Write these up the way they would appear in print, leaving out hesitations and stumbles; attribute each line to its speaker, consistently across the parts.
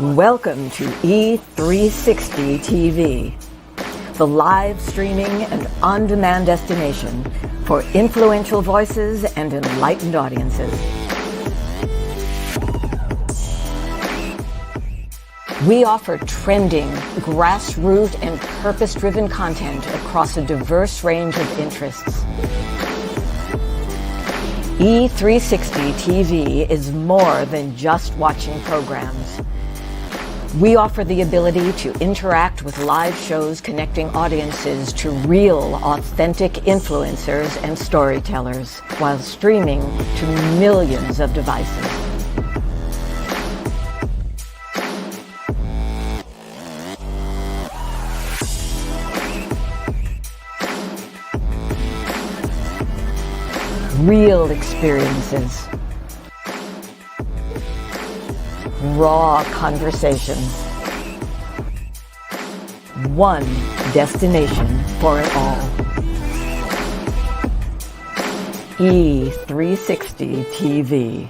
Speaker 1: Welcome to E360 TV, the live streaming and on-demand destination for influential voices and enlightened audiences. We offer trending, grassroots, and purpose-driven content across a diverse range of interests. E360 TV is more than just watching programs. We offer the ability to interact with live shows connecting audiences to real, authentic influencers and storytellers while streaming to millions of devices. Real experiences. Raw conversations. One destination for it all. E360 TV.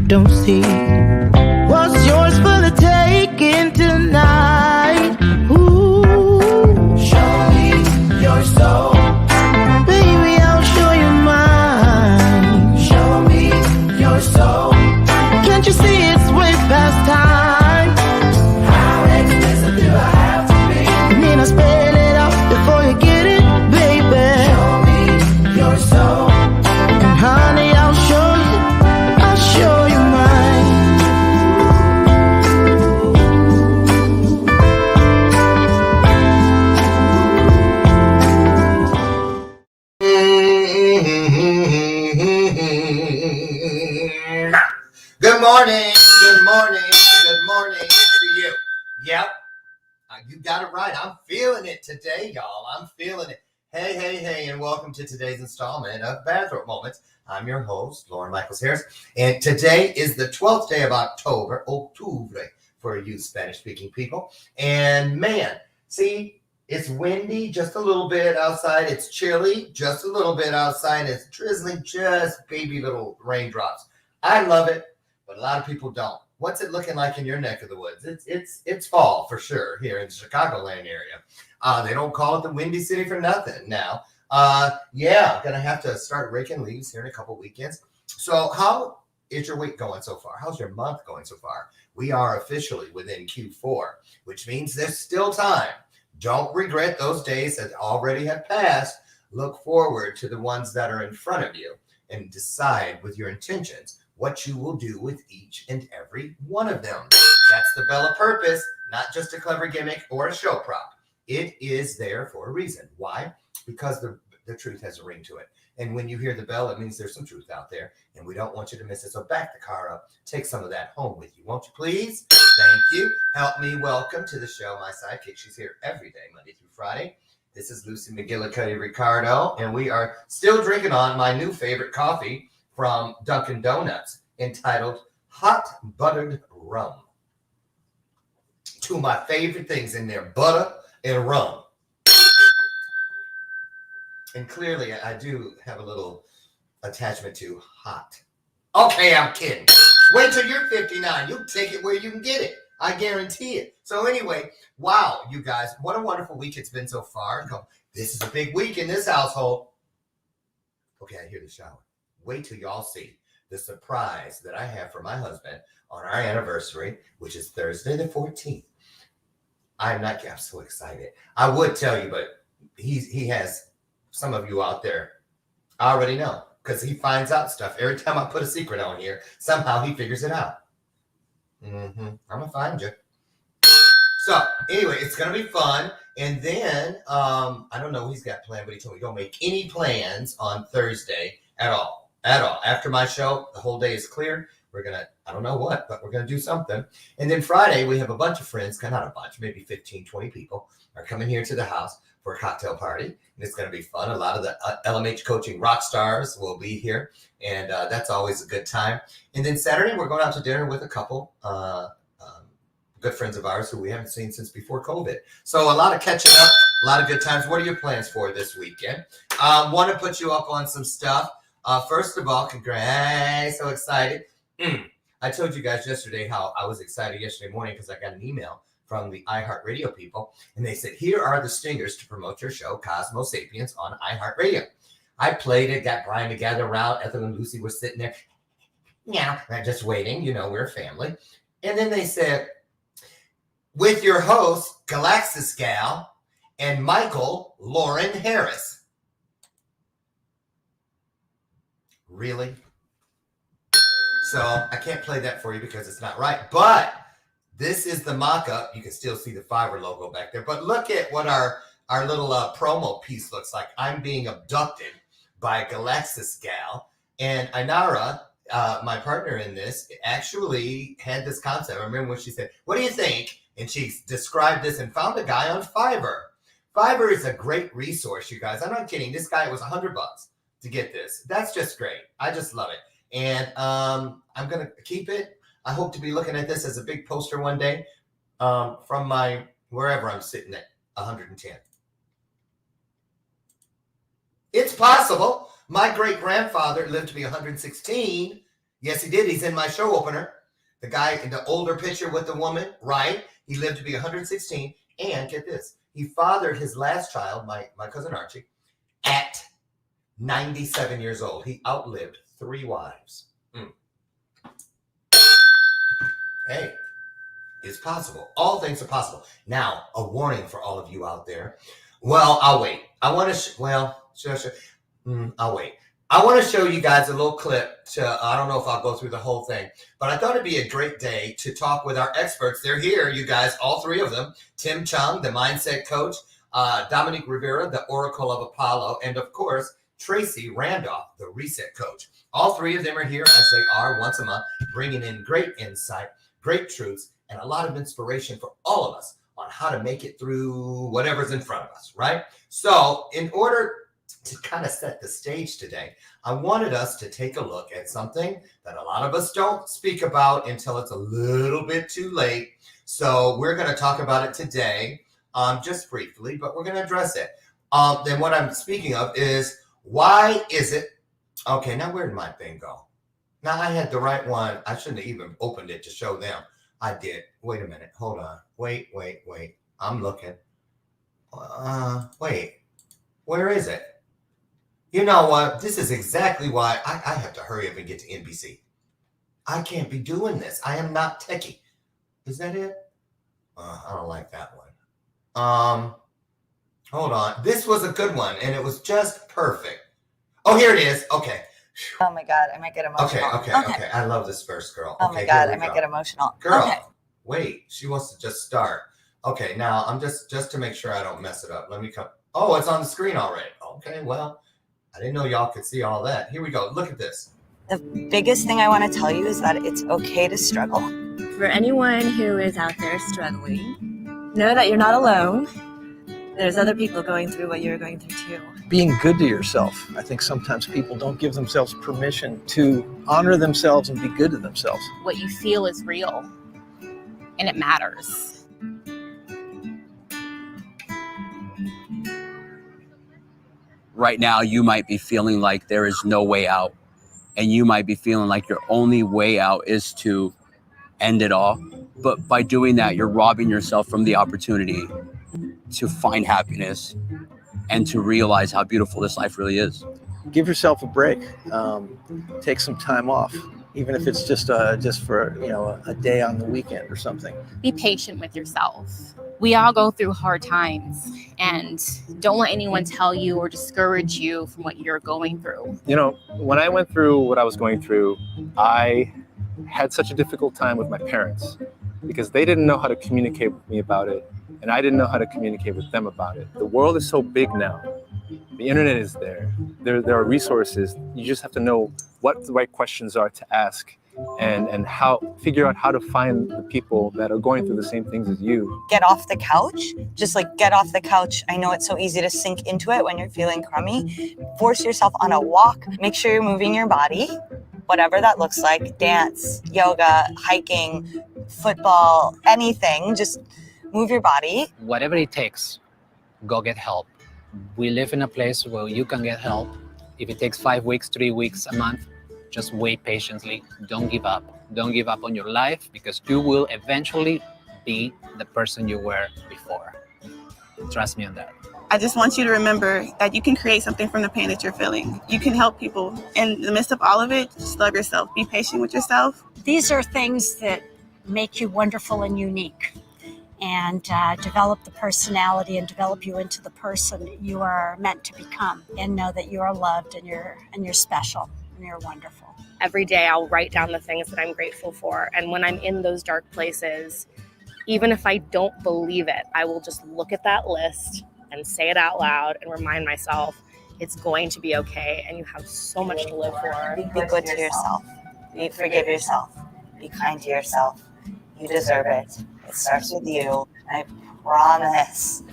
Speaker 2: Don't see what's yours for the taking tonight. Ooh, show me your soul, baby. I'll show you mine. Show me your soul. Can't you see it's way past time? How explicit do I have to be? I mean, I spell it out before you get it, baby. Show me your soul, and honey, I'll show you. I'll show you.
Speaker 3: Good morning to you. Yep, you got it right. I'm feeling it today, y'all. I'm feeling it. Hey, and welcome to today's installment of Bathrobe Moments. I'm your host, Lauren Michaels Harris, and today is the 12th day of October for you Spanish-speaking people. And man, see, it's windy just a little bit outside. It's chilly just a little bit outside. It's drizzling, just baby little raindrops. I love it, but a lot of people don't. What's it looking like in your neck of the woods? It's fall for sure here in the Chicagoland area. They don't call it the Windy City for nothing now. Yeah, gonna have to start raking leaves here in a couple weekends. So how is your week going so far? How's your month going so far? We are officially within Q4, which means there's still time. Don't regret those days that already have passed. Look forward to the ones that are in front of you and decide with your intentions what you will do with each and every one of them. That's the bell of purpose, not just a clever gimmick or a show prop. It is there for a reason. Why? Because the truth has a ring to it. And when you hear the bell, it means there's some truth out there, and we don't want you to miss it. So back the car up. Take some of that home with you, won't you please? Thank you. Help me welcome to the show my sidekick. She's here every day, Monday through Friday. This is Lucy McGillicuddy Ricardo, and we are still drinking on my new favorite coffee from Dunkin' Donuts, entitled Hot Buttered Rum. Two of my favorite things in there, butter and rum. And clearly, I do have a little attachment to hot Okay, I'm kidding. Wait till you're 59. You'll take it where you can get it. I guarantee it. So anyway, wow, you guys, what a wonderful week it's been so far. This is a big week in this household. Okay, I hear the shower. Wait till y'all see the surprise that I have for my husband on our anniversary, which is Thursday the 14th. I'm so excited. I would tell you, but he has some of you out there already know, because he finds out stuff. Every time I put a secret on here, somehow he figures it out. I'm going to find you. So anyway, it's going to be fun. And then, I don't know what he's got planned, but he told me don't make any plans on Thursday at all. After my show, the whole day is clear. We're going to, I don't know what, but we're going to do something. And then Friday, we have a bunch of friends, not a bunch, maybe 15, 20 people are coming here to the house for a cocktail party. And it's going to be fun. A lot of the LMH coaching rock stars will be here. And that's always a good time. And then Saturday, we're going out to dinner with a couple good friends of ours who we haven't seen since before COVID. So a lot of catching up, a lot of good times. What are your plans for this weekend? Want to put you up on some stuff. First of all, congrats. So excited. I told you guys yesterday how I was excited yesterday morning because I got an email from the iHeartRadio people. And they said, here are the stingers to promote your show, Cosmo Sapiens, on iHeartRadio. I played it, got Brian to gather around. Ethel and Lucy were sitting there. Yeah, just waiting. We're a family. And then they said, with your host, Galaxis Gal, and Michael Lauren Harris. Really? So I can't play that for you because it's not right. But this is the mock-up. You can still see the Fiverr logo back there. But look at what our little promo piece looks like. I'm being abducted by Galaxis Gal. And Inara, my partner in this, actually had this concept. I remember when she said, what do you think? And she described this and found a guy on Fiverr. Fiverr is a great resource, you guys. I'm not kidding. This guy, it was $100 to get this. That's just great. I just love it. And I'm going to keep it. I hope to be looking at this as a big poster one day from my, wherever I'm sitting at 110. It's possible. My great-grandfather lived to be 116. Yes, he did. He's in my show opener. The guy in the older picture with the woman, right? He lived to be 116. And get this, he fathered his last child, my cousin Archie, at 97 years old. He outlived 3 wives. Hey, it's possible. All things are possible. Now, a warning for all of you out there. Well, I'll wait. I want to, I'll wait. I want to show you guys a little clip I don't know if I'll go through the whole thing, but I thought it'd be a great day to talk with our experts. They're here, you guys, all 3 of them. Tim Chung, the Mindset Coach, Dominique Rivera, the Oracle of Apollo, and of course, Tracy Randolph, the Reset Coach. All 3 of them are here as they are once a month, bringing in great insight, great truths, and a lot of inspiration for all of us on how to make it through whatever's in front of us, right? So in order to kind of set the stage today, I wanted us to take a look at something that a lot of us don't speak about until it's a little bit too late. So we're going to talk about it today, just briefly, but we're going to address it. Then what I'm speaking of is, why is it? Okay, now where did my thing go? Now I had the right one. I shouldn't have even opened it to show them. I did. Wait a minute. Hold on. Wait. I'm looking. Wait. Where is it? You know what? This is exactly why I have to hurry up and get to NBC. I can't be doing this. I am not techie. Is that it? I don't like that one. Hold on. This was a good one, and it was just perfect. Oh, here it is. Okay.
Speaker 4: Oh my God, I might get emotional.
Speaker 3: Okay. I love this verse, girl.
Speaker 4: Oh my God, I might get emotional.
Speaker 3: Girl,
Speaker 4: okay.
Speaker 3: Wait. She wants to just start. Okay, now I'm just to make sure I don't mess it up. Let me come. Oh, it's on the screen already. Okay, well, I didn't know y'all could see all that. Here we go. Look at this.
Speaker 4: The biggest thing I want to tell you is that it's okay to struggle.
Speaker 5: For anyone who is out there struggling, know that you're not alone. There's other people going through what you're going through too.
Speaker 6: Being good to yourself. I think sometimes people don't give themselves permission to honor themselves and be good to themselves.
Speaker 7: What you feel is real, and it matters.
Speaker 8: Right now, you might be feeling like there is no way out. and you might be feeling like your only way out is to end it all. But by doing that, you're robbing yourself from the opportunity to find happiness and to realize how beautiful this life really is.
Speaker 6: Give yourself a break. Take some time off, even if it's just for a day on the weekend or something.
Speaker 7: Be patient with yourself. We all go through hard times, and don't let anyone tell you or discourage you from what you're going through.
Speaker 9: When I went through what I was going through, I had such a difficult time with my parents because they didn't know how to communicate with me about it, and I didn't know how to communicate with them about it. The world is so big now. The internet is there. There are resources. You just have to know what the right questions are to ask, and figure out how to find the people that are going through the same things as you.
Speaker 4: Get off the couch. Just get off the couch. I know it's so easy to sink into it when you're feeling crummy. Force yourself on a walk. Make sure you're moving your body, whatever that looks like. Dance, yoga, hiking, football, anything. Just move your body.
Speaker 10: Whatever it takes, go get help. We live in a place where you can get help. If it takes 5 weeks, 3 weeks, a month, just wait patiently. Don't give up. Don't give up on your life, because you will eventually be the person you were before. Trust me on that.
Speaker 11: I just want you to remember that you can create something from the pain that you're feeling. You can help people. In the midst of all of it, just love yourself. Be patient with yourself.
Speaker 12: These are things that make you wonderful and unique, and develop the personality and develop you into the person you are meant to become. And know that you are loved, and you're special, and you're wonderful.
Speaker 13: Every day I'll write down the things that I'm grateful for. And when I'm in those dark places, even if I don't believe it, I will just look at that list and say it out loud and remind myself it's going to be okay, and you have so much to live for.
Speaker 4: Be good to yourself. Forgive yourself. Be kind to yourself. You deserve it. It starts with you. I promise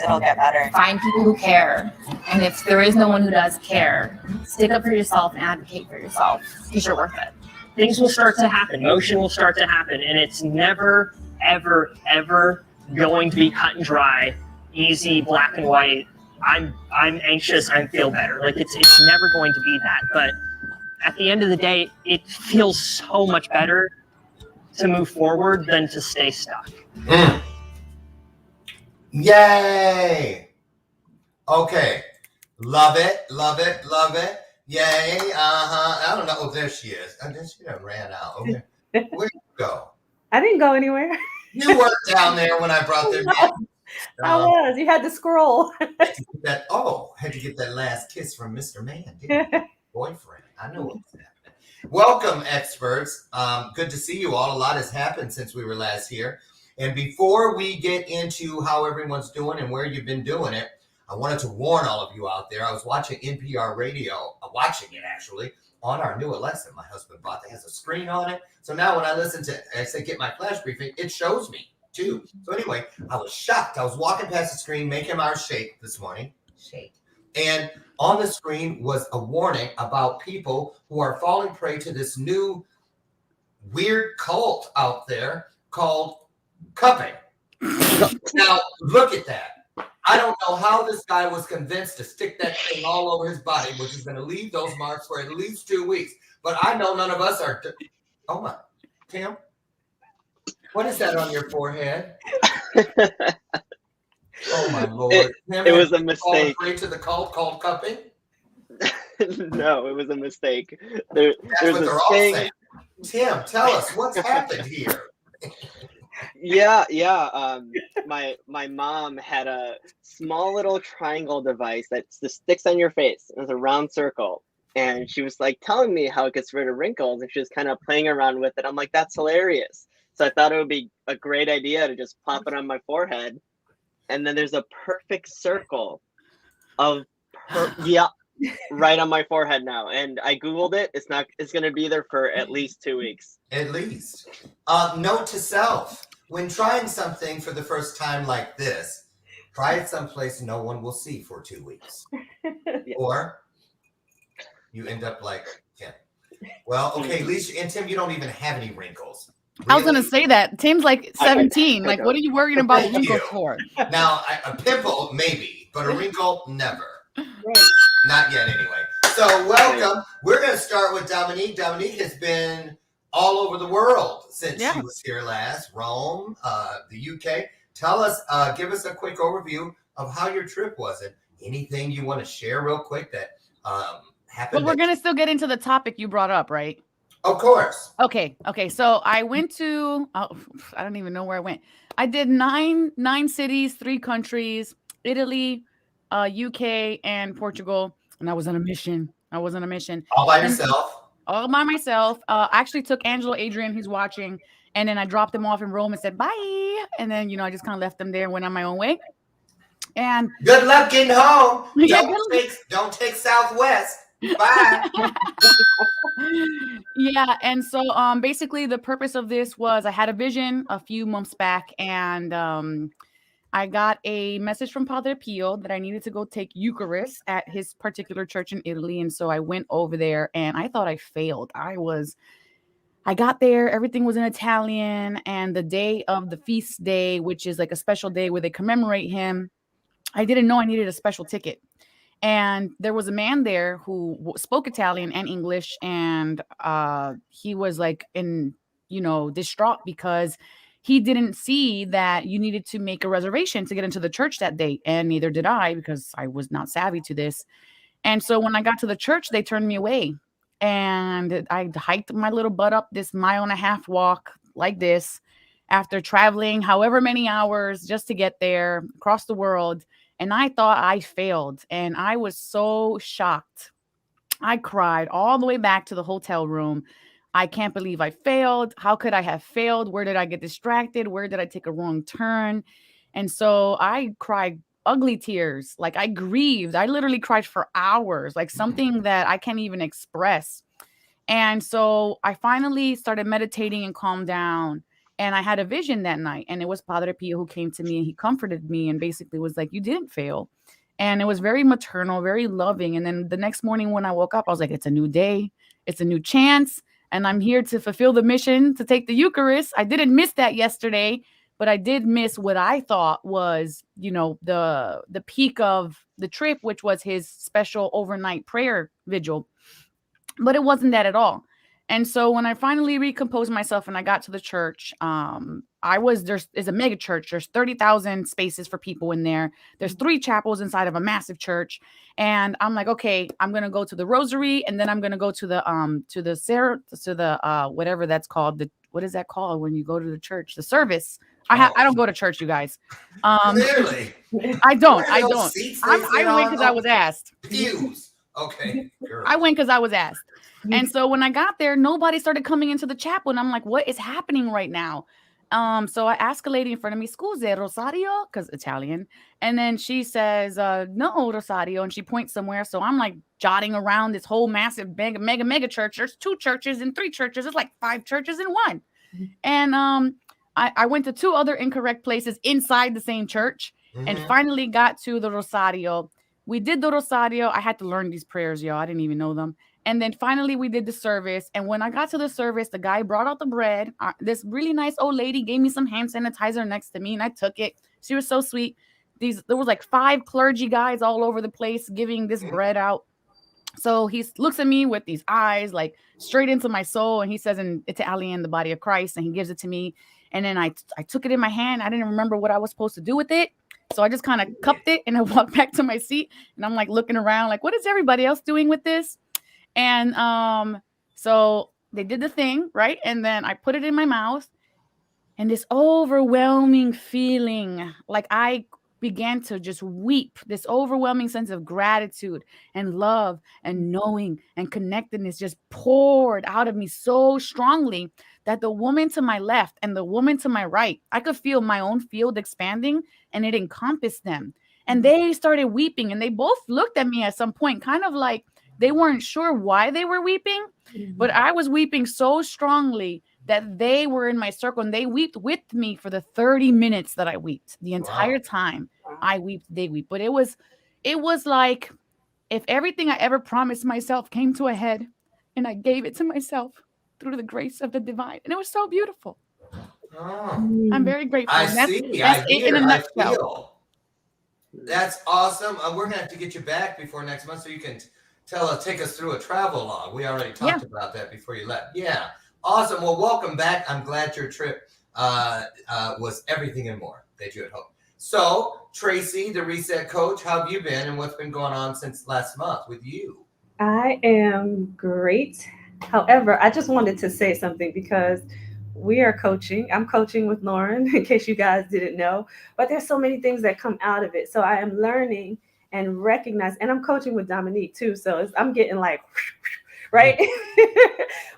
Speaker 4: it'll get better.
Speaker 7: Find people who care. And if there is no one who does care, stick up for yourself and advocate for yourself, because you're worth it.
Speaker 14: Things will start to happen. Motion will start to happen. And it's never, ever, ever going to be cut and dry, easy, black and white. I'm anxious, I feel better. It's never going to be that. But at the end of the day, it feels so much better to move forward than to stay stuck.
Speaker 3: Yay! Okay. Love it, love it, love it. Yay. I don't know. Oh, there she is. Oh, she done ran out. Okay. Where'd you go?
Speaker 15: I didn't go anywhere.
Speaker 3: You weren't down there when I brought them in.
Speaker 15: I was. You had to scroll.
Speaker 3: Had to get that last kiss from Mr. Man, didn't you? Boyfriend. I know what was happening. Welcome, experts. Good to see you all. A lot has happened since we were last here. And before we get into how everyone's doing and where you've been doing it, I wanted to warn all of you out there. I was watching NPR radio, watching it actually, on our new Alexa my husband bought that has a screen on it. So now when I listen to, I say get my flash briefing, it shows me too. So anyway, I was shocked. I was walking past the screen, making our shake this morning. Shake. And on the screen was a warning about people who are falling prey to this new weird cult out there called cupping. Now, look at that. I don't know how this guy was convinced to stick that thing all over his body, which is going to leave those marks for at least 2 weeks. But I know none of us are. Oh, my. Tim? What is that on your forehead? Oh, my Lord.
Speaker 16: It was a mistake.
Speaker 3: Prey to the cult called cupping?
Speaker 16: No, it was a mistake.
Speaker 3: That's
Speaker 16: there's
Speaker 3: what
Speaker 16: a
Speaker 3: they're all
Speaker 16: thing.
Speaker 3: saying. Tim, tell us what's happened here.
Speaker 16: Yeah. My mom had a small little triangle device that just sticks on your face. It's a round circle. And she was like telling me how it gets rid of wrinkles, and she was kind of playing around with it. I'm like, that's hilarious. So I thought it would be a great idea to just pop it on my forehead. And then there's a perfect circle of right on my forehead now. And I Googled it. It's going to be there for at least 2 weeks.
Speaker 3: At least. Note to self, when trying something for the first time like this, try it someplace no one will see for 2 weeks. Yeah. Or you end up like Tim. Well, okay, at least, and Tim, you don't even have any wrinkles. Really?
Speaker 7: I was going to say that. Tim's like 17. Like, what are you worrying about wrinkles for?
Speaker 3: Now, a pimple, maybe, but a wrinkle, never. Not yet, anyway. So welcome. We're going to start with Dominique. Dominique has been all over the world since she was here last. Rome, the UK. Tell us, give us a quick overview of how your trip was, and anything you want to share real quick that happened.
Speaker 17: But we're going to still get into the topic you brought up, right?
Speaker 3: Of course.
Speaker 17: Okay. So I went to, I don't even know where I went. I did nine cities, 3 countries, Italy, UK, and Portugal. And I was on a mission.
Speaker 3: All by yourself?
Speaker 17: All by myself. I actually took Angelo Adrian, who's watching, and then I dropped him off in Rome and said, bye. And then, I just kind of left them there and went on my own way. And
Speaker 3: good luck getting home.
Speaker 17: Yeah,
Speaker 3: don't take Southwest. Bye.
Speaker 17: Yeah. And so basically the purpose of this was I had a vision a few months back, and I got a message from Padre Pio that I needed to go take Eucharist at his particular church in Italy. And so I went over there, and I thought I failed. I got there, everything was in Italian, and the day of the feast day, which is like a special day where they commemorate him, I didn't know I needed a special ticket. And there was a man there who spoke Italian and English, and he was like distraught because he didn't see that you needed to make a reservation to get into the church that day. And neither did I, because I was not savvy to this. And so when I got to the church, they turned me away. And I hiked my little butt up this 1.5 mile walk like this after traveling however many hours just to get there across the world. And I thought I failed. And I was so shocked. I cried all the way back to the hotel room. I can't believe I failed. How could I have failed? Where did I get distracted? Where did I take a wrong turn? And so I cried ugly tears. Like I grieved. I literally cried for hours, like something that I can't even express. And so I finally started meditating and calmed down. And I had a vision that night. And it was Padre Pio who came to me, and he comforted me and basically was like, you didn't fail. And it was very maternal, very loving. And then the next morning when I woke up, I was like, it's a new day. It's a new chance. And I'm here to fulfill the mission to take the Eucharist. I didn't miss that yesterday, but I did miss what I thought was, the peak of the trip, which was his special overnight prayer vigil. But it wasn't that at all. And so when I finally recomposed myself and I got to the church, there's a mega church. There's 30,000 spaces for people in there. There's 3 chapels inside of a massive church. And I'm like, okay, I'm going to go to the rosary, and then I'm going to go to the whatever that's called. What is that called when you go to the church? The service. I don't go to church, you guys.
Speaker 3: Really?
Speaker 17: I don't. I went because I was asked.
Speaker 3: Pews. Okay.
Speaker 17: I went because I was asked. And so when I got there, nobody started coming into the chapel. And I'm like, what is happening right now? So I asked a lady in front of me, "Scusi, Rosario?" Because Italian. And then she says, "No, Rosario." And she points somewhere. So I'm like jotting around this whole massive mega church. There's 2 churches and 3 churches. It's like 5 churches in one. And I went to 2 other incorrect places inside the same church and finally got to the Rosario. We did the Rosario. I had to learn these prayers, y'all. I didn't even know them. And then finally we did the service. And when I got to the service, the guy brought out the bread. This really nice old lady gave me some hand sanitizer next to me, and I took it. She was so sweet. There was like 5 clergy guys all over the place giving this bread out. So he looks at me with these eyes like straight into my soul. And he says in Italian, the body of Christ. And he gives it to me. And then I took it in my hand. I didn't remember what I was supposed to do with it. So I just kind of cupped it and I walked back to my seat. And I'm like looking around like, what is everybody else doing with this? And so they did the thing, right? And then I put it in my mouth, and this overwhelming feeling, like I began to just weep, this overwhelming sense of gratitude and love and knowing and connectedness just poured out of me so strongly that the woman to my left and the woman to my right, I could feel my own field expanding, and it encompassed them. And they started weeping, and they both looked at me at some point, kind of like they weren't sure why they were weeping, but I was weeping so strongly that they were in my circle, and they wept with me for the 30 minutes that I wept. The entire time I wept, they wept. But it was like if everything I ever promised myself came to a head, and I gave it to myself through the grace of the divine. And it was so beautiful.
Speaker 3: Oh.
Speaker 17: I'm very grateful.
Speaker 3: I
Speaker 17: That's
Speaker 3: see.
Speaker 17: it
Speaker 3: I hear.
Speaker 17: in a
Speaker 3: I
Speaker 17: nutshell.
Speaker 3: feel. That's awesome. We're going to have to get you back before next month so you can take us through a travel log. We already talked about that before you left. Yeah. Awesome. Well, welcome back. I'm glad your trip was everything and more that you had hoped. So, Tracy, the Reset Coach, how have you been and what's been going on since last month with you?
Speaker 15: I am great. However, I just wanted to say something because we are coaching. I'm coaching with Lauren, in case you guys didn't know. But there's so many things that come out of it. So I am learning and recognize, and I'm coaching with Dominique too. So I'm getting like, right?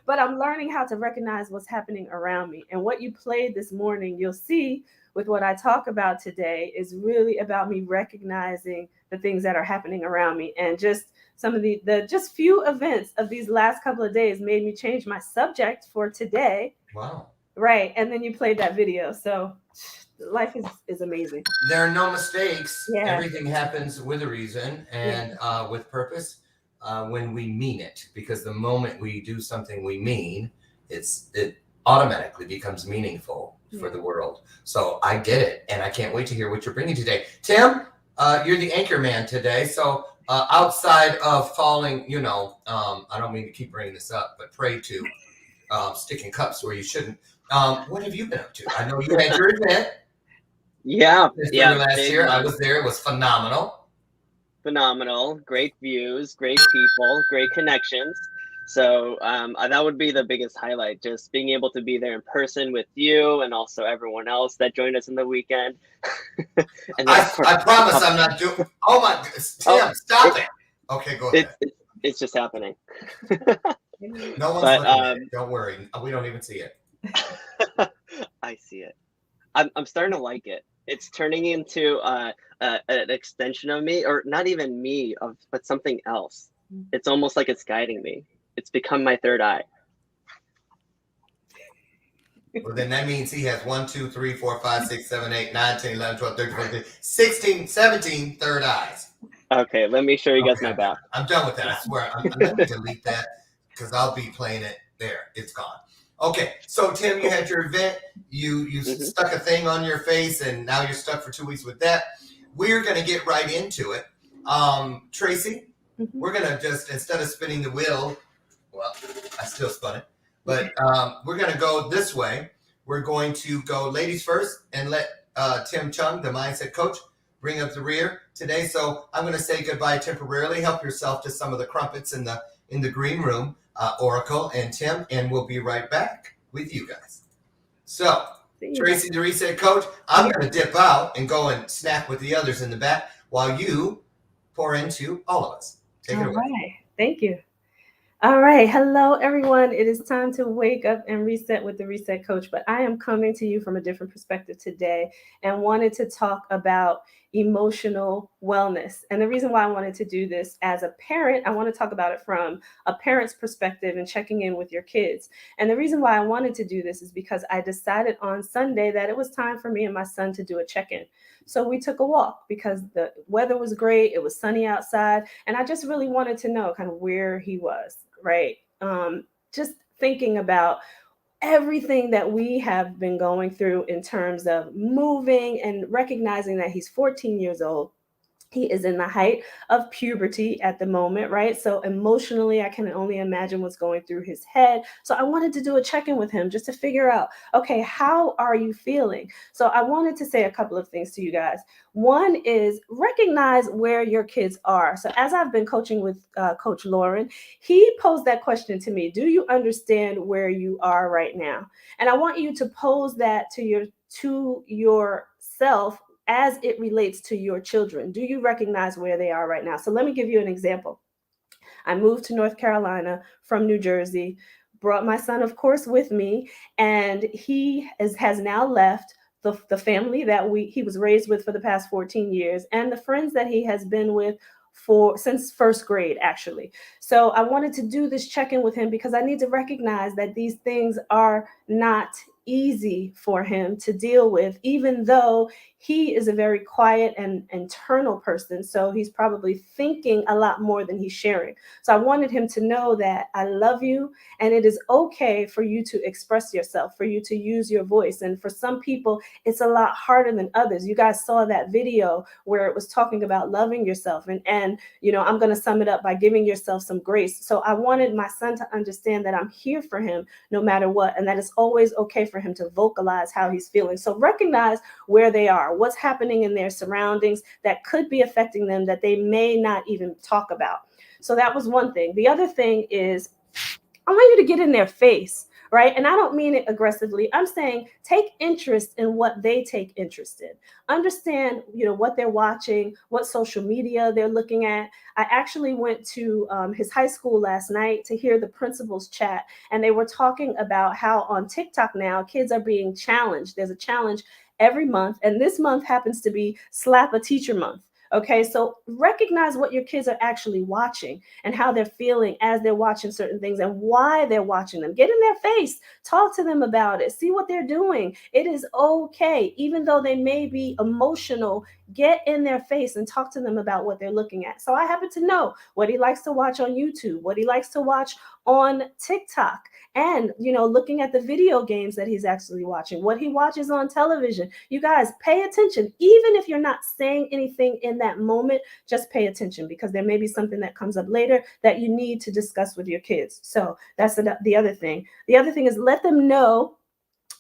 Speaker 15: But I'm learning how to recognize what's happening around me. And what you played this morning, you'll see with what I talk about today is really about me recognizing the things that are happening around me. And just some of the just few events of these last couple of days made me change my subject for today.
Speaker 3: Wow.
Speaker 15: Right. And then you played that video. So life is amazing.
Speaker 3: There are no mistakes.
Speaker 15: Yeah.
Speaker 3: Everything happens with a reason and with purpose when we mean it. Because the moment we do something we mean, it automatically becomes meaningful for the world. So I get it. And I can't wait to hear what you're bringing today. Tim, you're the anchor man today. So outside of falling, I don't mean to keep bringing this up, but pray to sticking cups where you shouldn't. What have you been up to? I know you had your event.
Speaker 16: Yeah.
Speaker 3: Last year, I was there. It was phenomenal.
Speaker 16: Phenomenal. Great views, great people, great connections. So that would be the biggest highlight, just being able to be there in person with you and also everyone else that joined us in the weekend. And
Speaker 3: I promise I'm not doing. Oh my goodness, Tim, stop it. Okay, go ahead.
Speaker 16: It's just happening.
Speaker 3: No one's looking at it. Don't worry. We don't even see it.
Speaker 16: I see it. I'm starting to like it. It's turning into an extension of me, or not even me, but something else. It's almost like it's guiding me. It's become my third eye.
Speaker 3: Well, then that means he has 1, 2, 3, 4, 5, 6, 7, 8, 9, 10, 11, 12, 13, 14, 16, 17 third eyes.
Speaker 16: Okay, let me show you guys my back.
Speaker 3: I'm done with that. I swear. I'm going to delete that because I'll be playing it there. It's gone. Okay, so Tim, you had your event. You stuck a thing on your face, and now you're stuck for 2 weeks with that. We're going to get right into it. Tracy, we're going to just, instead of spinning the wheel, well, I still spun it, but we're going to go this way. We're going to go ladies first and let Tim Chung, the Mindset Coach, bring up the rear today. So I'm going to say goodbye temporarily. Help yourself to some of the crumpets in the green room, Oracle and Tim, and we'll be right back with you guys. So, Tracy, the Reset Coach, I'm going to dip out and go and snack with the others in the back while you pour into all of us. Take it away.
Speaker 15: All right. Thank you. All right. Hello, everyone. It is time to wake up and reset with the Reset Coach, but I am coming to you from a different perspective today and wanted to talk about emotional wellness. And the reason why I wanted to do this as a parent, I want to talk about it from a parent's perspective and checking in with your kids. And the reason why I wanted to do this is because I decided on Sunday that it was time for me and my son to do a check-in. So we took a walk because the weather was great. It was sunny outside. And I just really wanted to know kind of where he was, right? Just thinking about everything that we have been going through in terms of moving and recognizing that he's 14 years old. He is in the height of puberty at the moment, right? So emotionally, I can only imagine what's going through his head. So I wanted to do a check-in with him just to figure out, okay, how are you feeling? So I wanted to say a couple of things to you guys. One is recognize where your kids are. So as I've been coaching with Coach Lauren, he posed that question to me. Do you understand where you are right now? And I want you to pose that to yourself as it relates to your children. Do you recognize where they are right now? So let me give you an example. I moved to North Carolina from New Jersey, brought my son, of course, with me, and he has now left the family that he was raised with for the past 14 years and the friends that he has been with since first grade, actually. So I wanted to do this check-in with him because I need to recognize that these things are not easy for him to deal with, even though he is a very quiet and internal person. So he's probably thinking a lot more than he's sharing. So I wanted him to know that I love you, and it is okay for you to express yourself, for you to use your voice. And for some people, it's a lot harder than others. You guys saw that video where it was talking about loving yourself. And you know, I'm going to sum it up by giving yourself some grace. So I wanted my son to understand that I'm here for him no matter what, and that it's always okay for him to vocalize how he's feeling. So recognize where they are, what's happening in their surroundings that could be affecting them that they may not even talk about. So that was one thing. The other thing is, I want you to get in their face, right? And I don't mean it aggressively. I'm saying take interest in what they take interest in. Understand, you know, what they're watching, what social media they're looking at. I actually went to his high school last night to hear the principals chat, and they were talking about how on TikTok now kids are being challenged. There's a challenge every month, and this month happens to be Slap a Teacher Month. Okay, so recognize what your kids are actually watching and how they're feeling as they're watching certain things and why they're watching them. Get in their face, talk to them about it, see what they're doing. It is okay, even though they may be emotional, get in their face and talk to them about what they're looking at. So I happen to know what he likes to watch on YouTube, what he likes to watch on TikTok, and, you know, looking at the video games that he's actually watching, what he watches on television. You guys pay attention. Even if you're not saying anything in that moment, just pay attention, because there may be something that comes up later that you need to discuss with your kids. So that's the other thing. The other thing is, let them know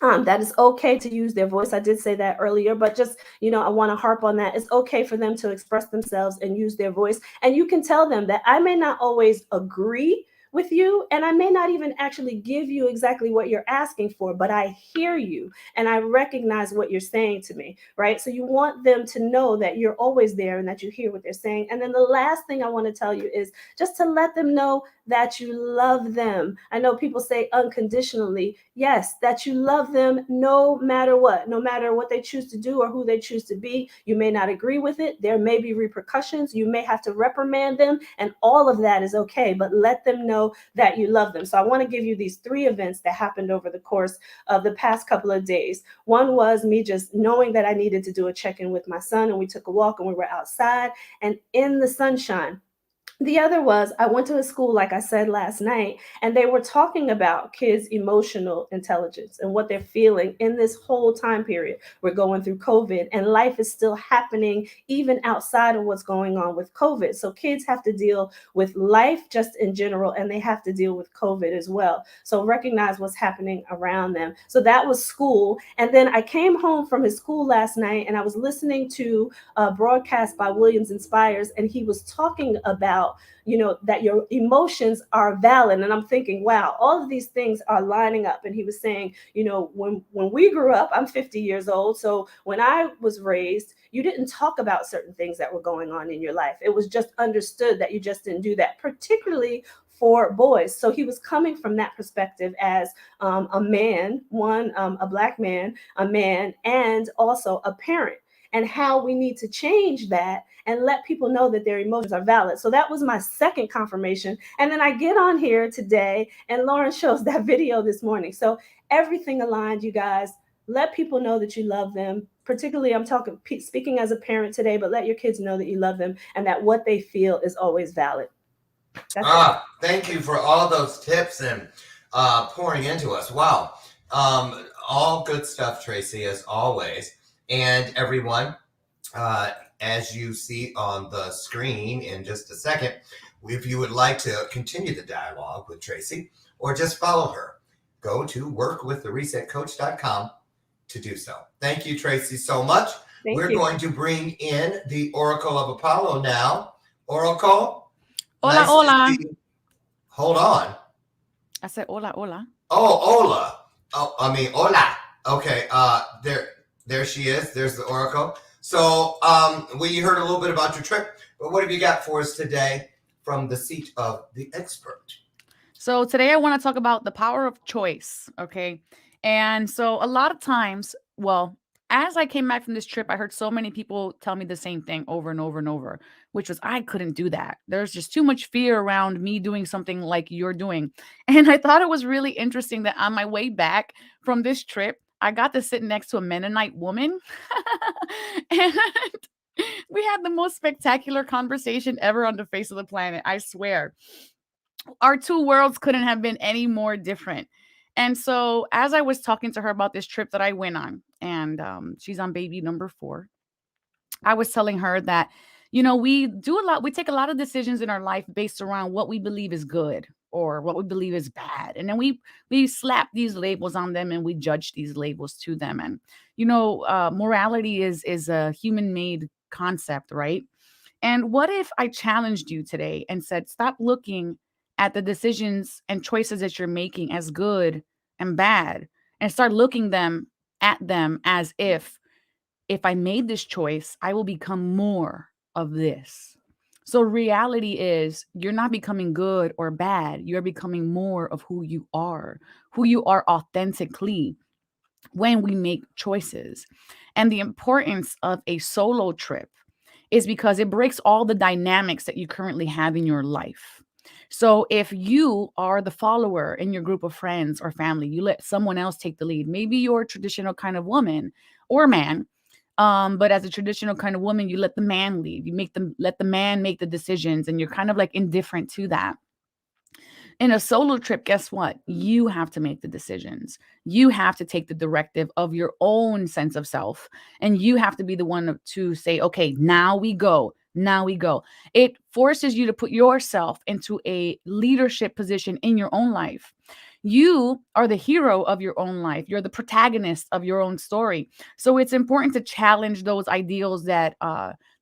Speaker 15: that it's okay to use their voice. I did say that earlier, but just, you know, I want to harp on that. It's okay for them to express themselves and use their voice. And you can tell them that I may not always agree with you, and I may not even actually give you exactly what you're asking for, but I hear you and I recognize what you're saying to me, right? So you want them to know that you're always there and that you hear what they're saying. And then the last thing I want to tell you is just to let them know that you love them. I know people say unconditionally. Yes, that you love them no matter what they choose to do or who they choose to be. You may not agree with it. There may be repercussions. You may have to reprimand them, and all of that is okay, but let them know that you love them. So I want to give you these 3 events that happened over the course of the past couple of days. One was me just knowing that I needed to do a check-in with my son, and we took a walk and we were outside and in the sunshine. The other was I went to a school, like I said last night, and they were talking about kids' emotional intelligence and what they're feeling in this whole time period. We're going through COVID, and life is still happening even outside of what's going on with COVID. So kids have to deal with life just in general, and they have to deal with COVID as well. So recognize what's happening around them. So that was school. And then I came home from his school last night, and I was listening to a broadcast by Williams Inspires, and he was talking about, you know, that your emotions are valid. And I'm thinking, wow, all of these things are lining up. And he was saying, you know, when we grew up, I'm 50 years old. So when I was raised, you didn't talk about certain things that were going on in your life. It was just understood that you just didn't do that, particularly for boys. So he was coming from that perspective as a man, a Black man, a man, and also a parent, and how we need to change that and let people know that their emotions are valid. So that was my second confirmation. And then I get on here today and Lauren shows that video this morning. So everything aligned, you guys. Let people know that you love them. Particularly, I'm speaking as a parent today, but let your kids know that you love them and that what they feel is always valid.
Speaker 3: Thank you for all those tips and pouring into us. Wow. All good stuff, Tracy, as always. And everyone, as you see on the screen in just a second, if you would like to continue the dialogue with Tracy or just follow her, go to workwiththeresetcoach.com to do so. Thank you, Tracy, so much. We're going to bring in the Oracle of Apollo now. Oracle.
Speaker 17: Hola,
Speaker 3: nice
Speaker 17: hola.
Speaker 3: Hold on.
Speaker 17: I said hola, hola.
Speaker 3: Oh, hola. Oh, I mean, hola. Okay. There she is. There's the Oracle. So we heard a little bit about your trip, but what have you got for us today from the seat of the expert?
Speaker 17: So today I want to talk about the power of choice, okay? And so a lot of times, well, as I came back from this trip, I heard so many people tell me the same thing over and over and over, which was I couldn't do that. There's just too much fear around me doing something like you're doing. And I thought it was really interesting that on my way back from this trip, I got to sit next to a Mennonite woman. And we had the most spectacular conversation ever on the face of the planet. I swear. Our two worlds couldn't have been any more different. And so, as I was talking to her about this trip that I went on, and she's on baby number 4, I was telling her that, we take a lot of decisions in our life based around what we believe is good or what we believe is bad. And then we slap these labels on them and we judge these labels to them. And, morality is a human made concept, right? And what if I challenged you today and said, stop looking at the decisions and choices that you're making as good and bad, and start looking at them as if I made this choice, I will become more of this. So reality is you're not becoming good or bad. You're becoming more of who you are authentically when we make choices. And the importance of a solo trip is because it breaks all the dynamics that you currently have in your life. So if you are the follower in your group of friends or family, you let someone else take the lead. Maybe you're a traditional kind of woman or man, but as a traditional kind of woman, you let the man lead. Let the man make the decisions, and you're kind of like indifferent to that. In a solo trip, guess what? You have to make the decisions. You have to take the directive of your own sense of self. And you have to be the one to say, okay, now we go. Now we go. It forces you to put yourself into a leadership position in your own life. You are the hero of your own life. You're the protagonist of your own story. So it's important to challenge those ideals that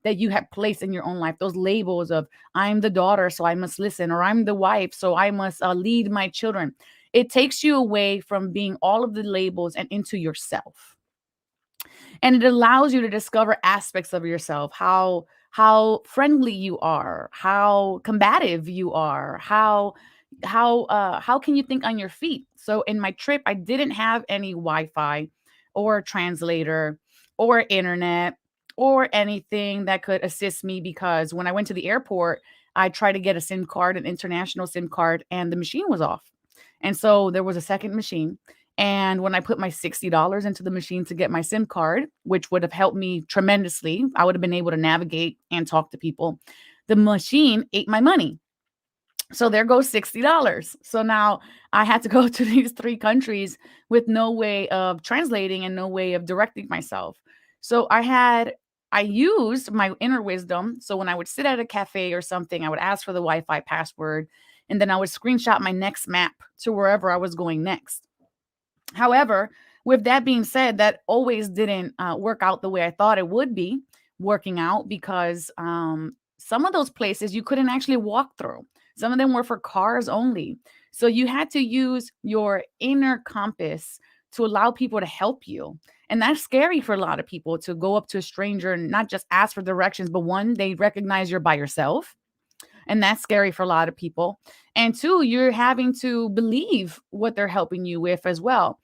Speaker 17: you have placed in your own life, those labels of I'm the daughter, so I must listen, or I'm the wife, so I must lead my children. It takes you away from being all of the labels and into yourself. And it allows you to discover aspects of yourself, how friendly you are, how combative you are, how can you think on your feet. So in my trip, I didn't have any Wi-Fi or translator or internet or anything that could assist me, because when I went to the airport, I tried to get a SIM card, an international SIM card, and the machine was off. And so there was a second machine. And when I put my $60 into the machine to get my SIM card, which would have helped me tremendously, I would have been able to navigate and talk to people. The machine ate my money. So there goes $60. So now I had to go to these 3 countries with no way of translating and no way of directing myself. So I used my inner wisdom. So when I would sit at a cafe or something, I would ask for the Wi-Fi password, and then I would screenshot my next map to wherever I was going next. However, with that being said, that always didn't work out the way I thought it would be working out, because some of those places you couldn't actually walk through. Some of them were for cars only. So you had to use your inner compass to allow people to help you. And that's scary for a lot of people, to go up to a stranger and not just ask for directions, but 1, they recognize you're by yourself. And that's scary for a lot of people. And 2, you're having to believe what they're helping you with as well.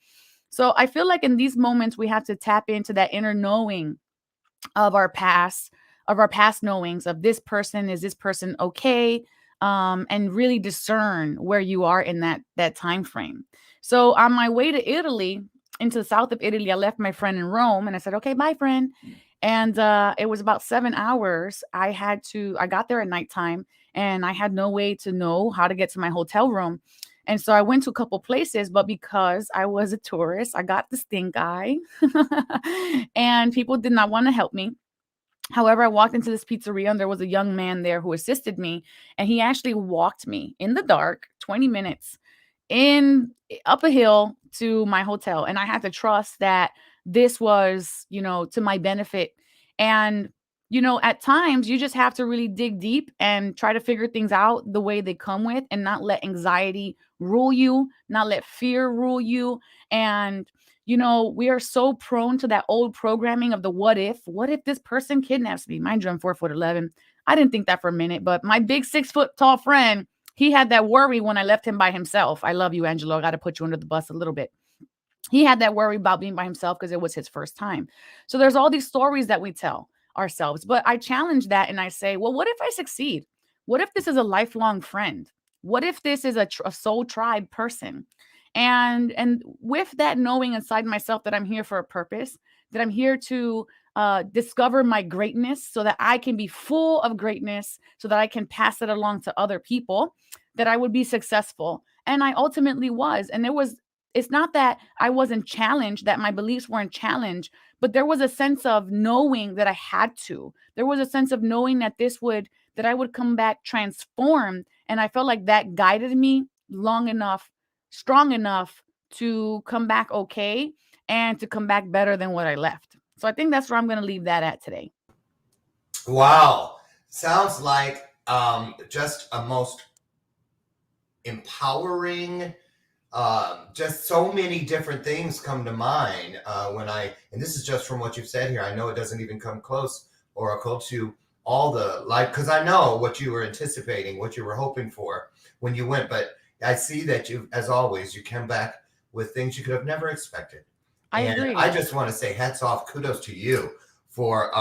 Speaker 17: So I feel like in these moments, we have to tap into that inner knowing of our past knowings of is this person okay? And really discern where you are in that time frame. So on my way to Italy, into the south of Italy, I left my friend in Rome and I said, okay, bye, friend. And it was about 7 hours. I got there at nighttime and I had no way to know how to get to my hotel room. And so I went to a couple places, but because I was a tourist, I got the stink eye and people did not want to help me. However, I walked into this pizzeria and there was a young man there who assisted me, and he actually walked me in the dark 20 minutes up a hill to my hotel. And I had to trust that this was, to my benefit. And, at times you just have to really dig deep and try to figure things out the way they come with, and not let anxiety rule you, not let fear rule you. And we are so prone to that old programming of the what if this person kidnaps me? Mind you, I'm 4'11". I didn't think that for a minute, but my big 6 foot tall friend, he had that worry when I left him by himself. I love you, Angelo. I got to put you under the bus a little bit. He had that worry about being by himself because it was his first time. So there's all these stories that we tell ourselves, but I challenge that and I say, well, what if I succeed? What if this is a lifelong friend? What if this is a soul tribe person? And with that knowing inside myself that I'm here for a purpose, that I'm here to discover my greatness so that I can be full of greatness, so that I can pass it along to other people, that I would be successful. And I ultimately was. And it's not that I wasn't challenged, that my beliefs weren't challenged, but there was a sense of knowing that I had to. There was a sense of knowing that that I would come back transformed. And I felt like that guided me long enough, strong enough to come back okay and to come back better than what I left. So I think that's where I'm going to leave that at today.
Speaker 3: Wow. Sounds like just a most empowering, just so many different things come to mind and this is just from what you've said here. I know it doesn't even come close, Oracle, to all the because I know what you were anticipating, what you were hoping for when you went, but I see that you, as always, you came back with things you could have never expected.
Speaker 17: I agree.
Speaker 3: I just want to say hats off, kudos to you for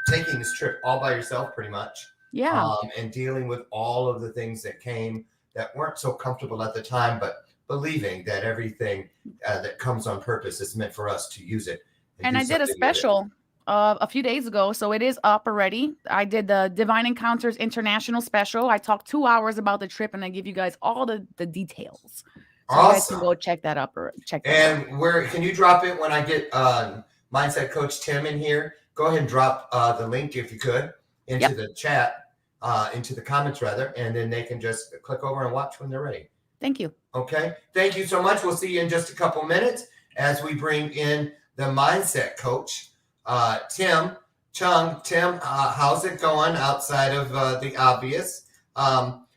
Speaker 3: taking this trip all by yourself, pretty much.
Speaker 17: Yeah.
Speaker 3: And dealing with all of the things that came that weren't so comfortable at the time, but believing that everything that comes on purpose is meant for us to use it.
Speaker 17: And I did a special a few days ago, so it is up already. I did the Divine Encounters International special. I talked 2 hours about the trip, and I give you guys all the details. So you guys can go check that up or check that out.
Speaker 3: And where can you drop it when I get Mindset Coach Tim in here? Go ahead and drop the link if you could into the chat, into the comments rather, and then they can just click over and watch when they're ready.
Speaker 17: Thank you.
Speaker 3: Okay. Thank you so much. We'll see you in just a couple minutes as we bring in the Mindset Coach, Tim Chung. Tim, how's it going outside of the obvious?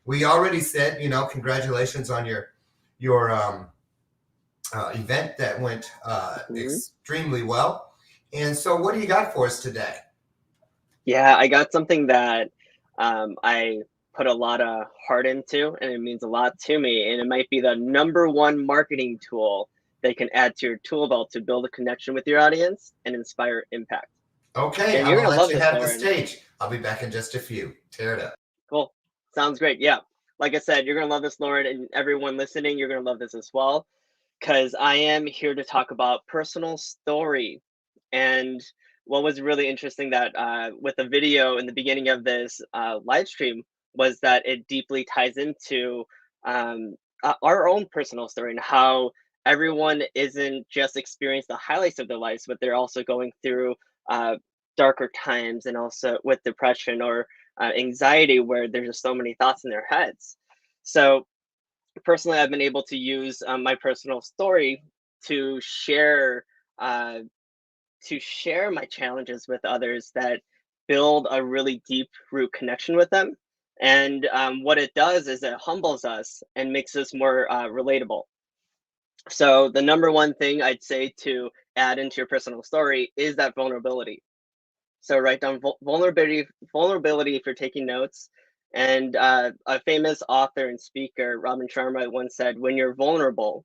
Speaker 3: We already said, congratulations on your event that went extremely well. And so what do you got for us today?
Speaker 16: Yeah, I got something that I put a lot of heart into, and it means a lot to me. And it might be the #1 marketing tool they can add to your tool belt to build a connection with your audience and inspire impact.
Speaker 3: Okay, I'm gonna let you have the stage. I'll be back in just a few. Tear it up.
Speaker 16: Cool. Sounds great. Yeah. Like I said, you're gonna love this, Lauren, and everyone listening, you're gonna love this as well, because I am here to talk about personal story. And what was really interesting that with the video in the beginning of this live stream was that it deeply ties into our own personal story and how everyone isn't just experiencing the highlights of their lives, but they're also going through darker times, and also with depression or anxiety, where there's just so many thoughts in their heads. So personally, I've been able to use my personal story to share my challenges with others that build a really deep root connection with them. And what it does is it humbles us and makes us more relatable. So the #1 thing I'd say to add into your personal story is that vulnerability. So write down vulnerability if you're taking notes. And a famous author and speaker, Robin Sharma, once said, when you're vulnerable,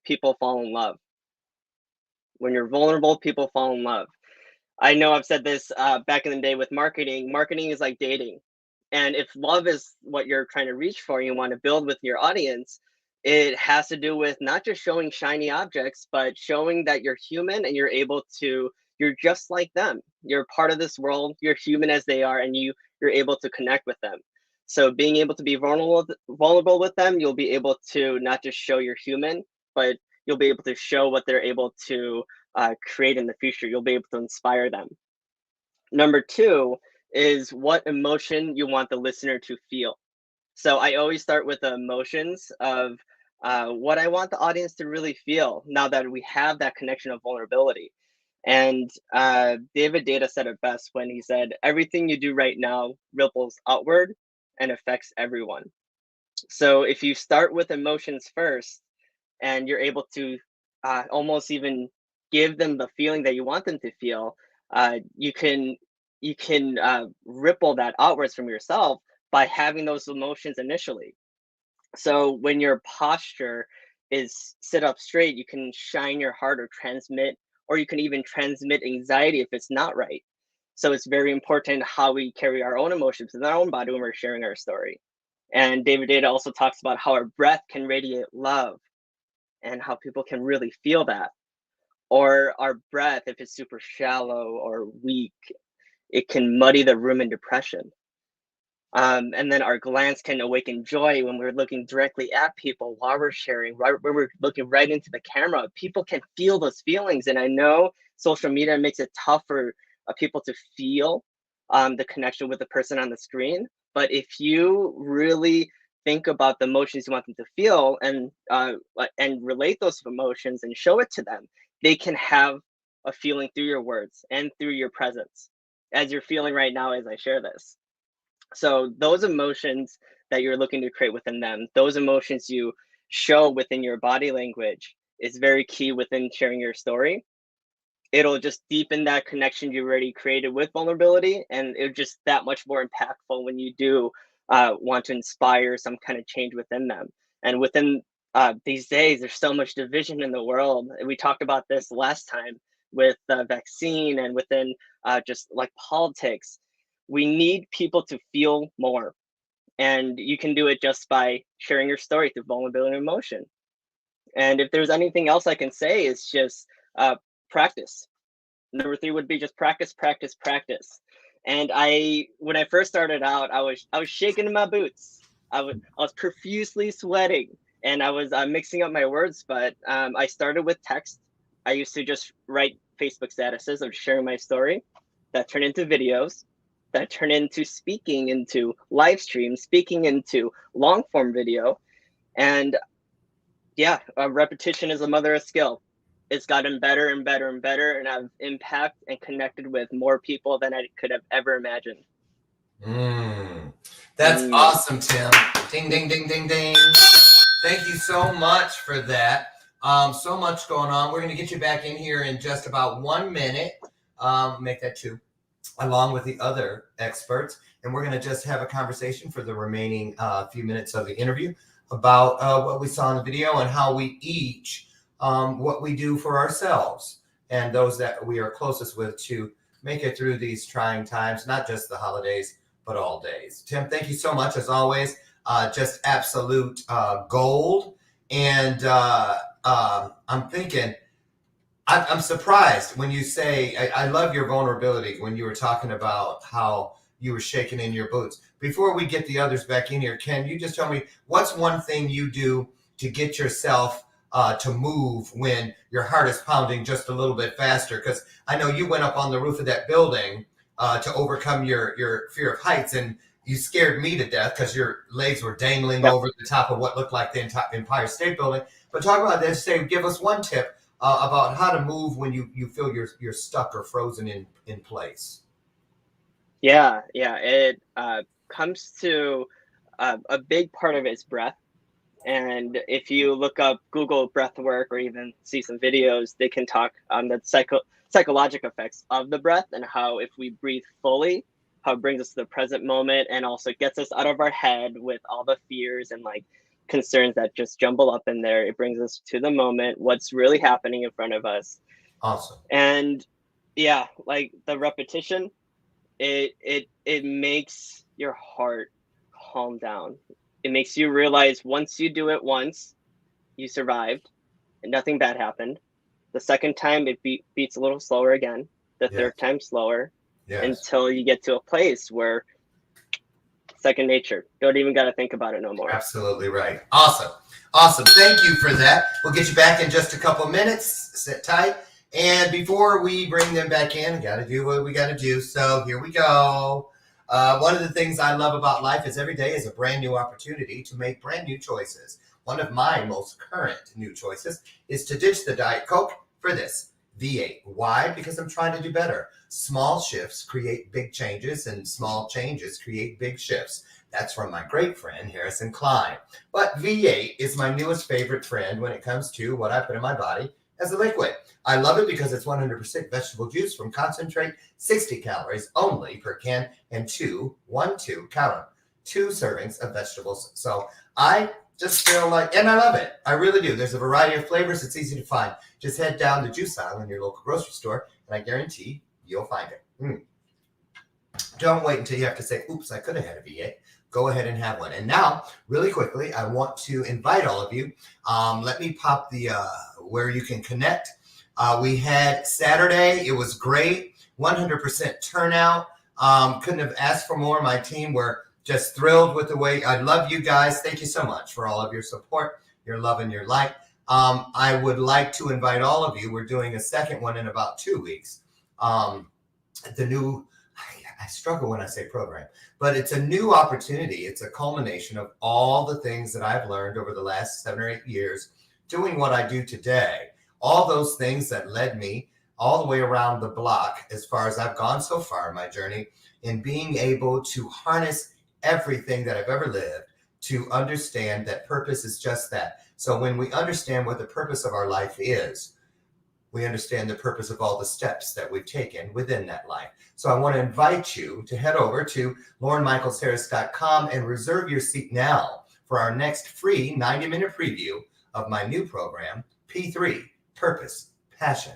Speaker 16: people fall in love. When you're vulnerable, people fall in love. I know I've said this back in the day with marketing. Marketing is like dating. And if love is what you're trying to reach for, you want to build with your audience, it has to do with not just showing shiny objects, but showing that you're human and you're just like them. You're part of this world, you're human as they are, and you're able to connect with them. So being able to be vulnerable with them, you'll be able to not just show you're human, but you'll be able to show what they're able to create in the future. You'll be able to inspire them. #2 is what emotion you want the listener to feel. So I always start with the emotions of what I want the audience to really feel now that we have that connection of vulnerability. And David Data said it best when he said, everything you do right now ripples outward and affects everyone. So if you start with emotions first, and you're able to almost even give them the feeling that you want them to feel, you can ripple that outwards from yourself by having those emotions initially. So when your posture is sit up straight, you can shine your heart or you can even transmit anxiety if it's not right. So it's very important how we carry our own emotions in our own body when we're sharing our story. And David Data also talks about how our breath can radiate love. and how people can really feel that. Or our breath, if it's super shallow or weak, it can muddy the room in depression. And then our glance can awaken joy when we're looking directly at people while we're sharing, right, when we're looking right into the camera. People can feel those feelings. And I know social media makes it tough for people to feel the connection with the person on the screen. But if you really think about the emotions you want them to feel and relate those emotions and show it to them, they can have a feeling through your words and through your presence, as you're feeling right now as I share this. So those emotions that you're looking to create within them, those emotions you show within your body language is very key within sharing your story. It'll just deepen that connection you already created with vulnerability, and it's just that much more impactful when you do want to inspire some kind of change within them. And within these days, there's so much division in the world. We talked about this last time with the vaccine and within just like politics. We need people to feel more, and you can do it just by sharing your story through vulnerability and emotion. And if there's anything else I can say, it's just practice. Number 3 would be just practice, practice, practice. And when I first started out, I was shaking in my boots. I was profusely sweating, and I was mixing up my words. But I started with text. I used to just write Facebook statuses of sharing my story. That turned into videos. That turned into speaking into live streams, speaking into long form video. And yeah, repetition is the mother of skill. It's gotten better and better and better, and I've impacted and connected with more people than I could have ever imagined.
Speaker 3: That's awesome, Tim. Ding, ding, ding, ding, ding. Thank you so much for that. So much going on. We're going to get you back in here in just about 1 minute. Make that 2. Along with the other experts, and we're going to just have a conversation for the remaining few minutes of the interview about what we saw in the video and how we each what we do for ourselves and those that we are closest with to make it through these trying times, not just the holidays, but all days. Tim, thank you so much as always. Just absolute gold. And I'm thinking, I'm surprised when you say, I love your vulnerability when you were talking about how you were shaking in your boots. Before we get the others back in here, can you just tell me what's one thing you do to get yourself to move when your heart is pounding just a little bit faster? Because I know you went up on the roof of that building to overcome your fear of heights, and you scared me to death because your legs were dangling over the top of what looked like the Empire State Building. But talk about this. Give us one tip about how to move when you feel you're stuck or frozen in place.
Speaker 16: Yeah. It comes to a big part of it is breath. And if you look up Google breath work or even see some videos, they can talk on the psychological effects of the breath and how if we breathe fully, how it brings us to the present moment and also gets us out of our head with all the fears and like concerns that just jumble up in there. It brings us to the moment, what's really happening in front of us.
Speaker 3: Awesome.
Speaker 16: And yeah, like the repetition, it makes your heart calm down. It makes you realize once you do it once, you survived and nothing bad happened. The second time it beats a little slower again. The third time slower until you get to a place where second nature. Don't even got to think about it no more.
Speaker 3: Absolutely right. Awesome. Thank you for that. We'll get you back in just a couple minutes. Sit tight. And before we bring them back in, we got to do what we got to do. So here we go. One of the things I love about life is every day is a brand new opportunity to make brand new choices. One of my most current new choices is to ditch the Diet Coke for this V8. Why? Because I'm trying to do better. Small shifts create big changes, and small changes create big shifts. That's from my great friend, Harrison Klein. But V8 is my newest favorite friend when it comes to what I put in my body as a liquid. I love it because it's 100% vegetable juice from concentrate, 60 calories only per can, and count 2 servings of vegetables. So I just feel like, and I love it. I really do. There's a variety of flavors. It's easy to find. Just head down the juice aisle in your local grocery store, and I guarantee you'll find it. Don't wait until you have to say, oops, I could have had a VA. Go ahead and have one. And now, really quickly, I want to invite all of you. Let me pop the where you can connect. We had Saturday. It was great. 100% turnout. Couldn't have asked for more. My team were just thrilled with the way. I love you guys. Thank you so much for all of your support, your love, and your light. I would like to invite all of you. We're doing a second one in about 2 weeks. The new, I struggle when I say program, but it's a new opportunity. It's a culmination of all the things that I've learned over the last 7 or 8 years doing what I do today. All those things that led me all the way around the block as far as I've gone so far in my journey in being able to harness everything that I've ever lived to understand that purpose is just that. So when we understand what the purpose of our life is, we understand the purpose of all the steps that we've taken within that life. So I want to invite you to head over to LaurenMichaelsHarris.com and reserve your seat now for our next free 90-minute preview of my new program, P3, Purpose, Passion.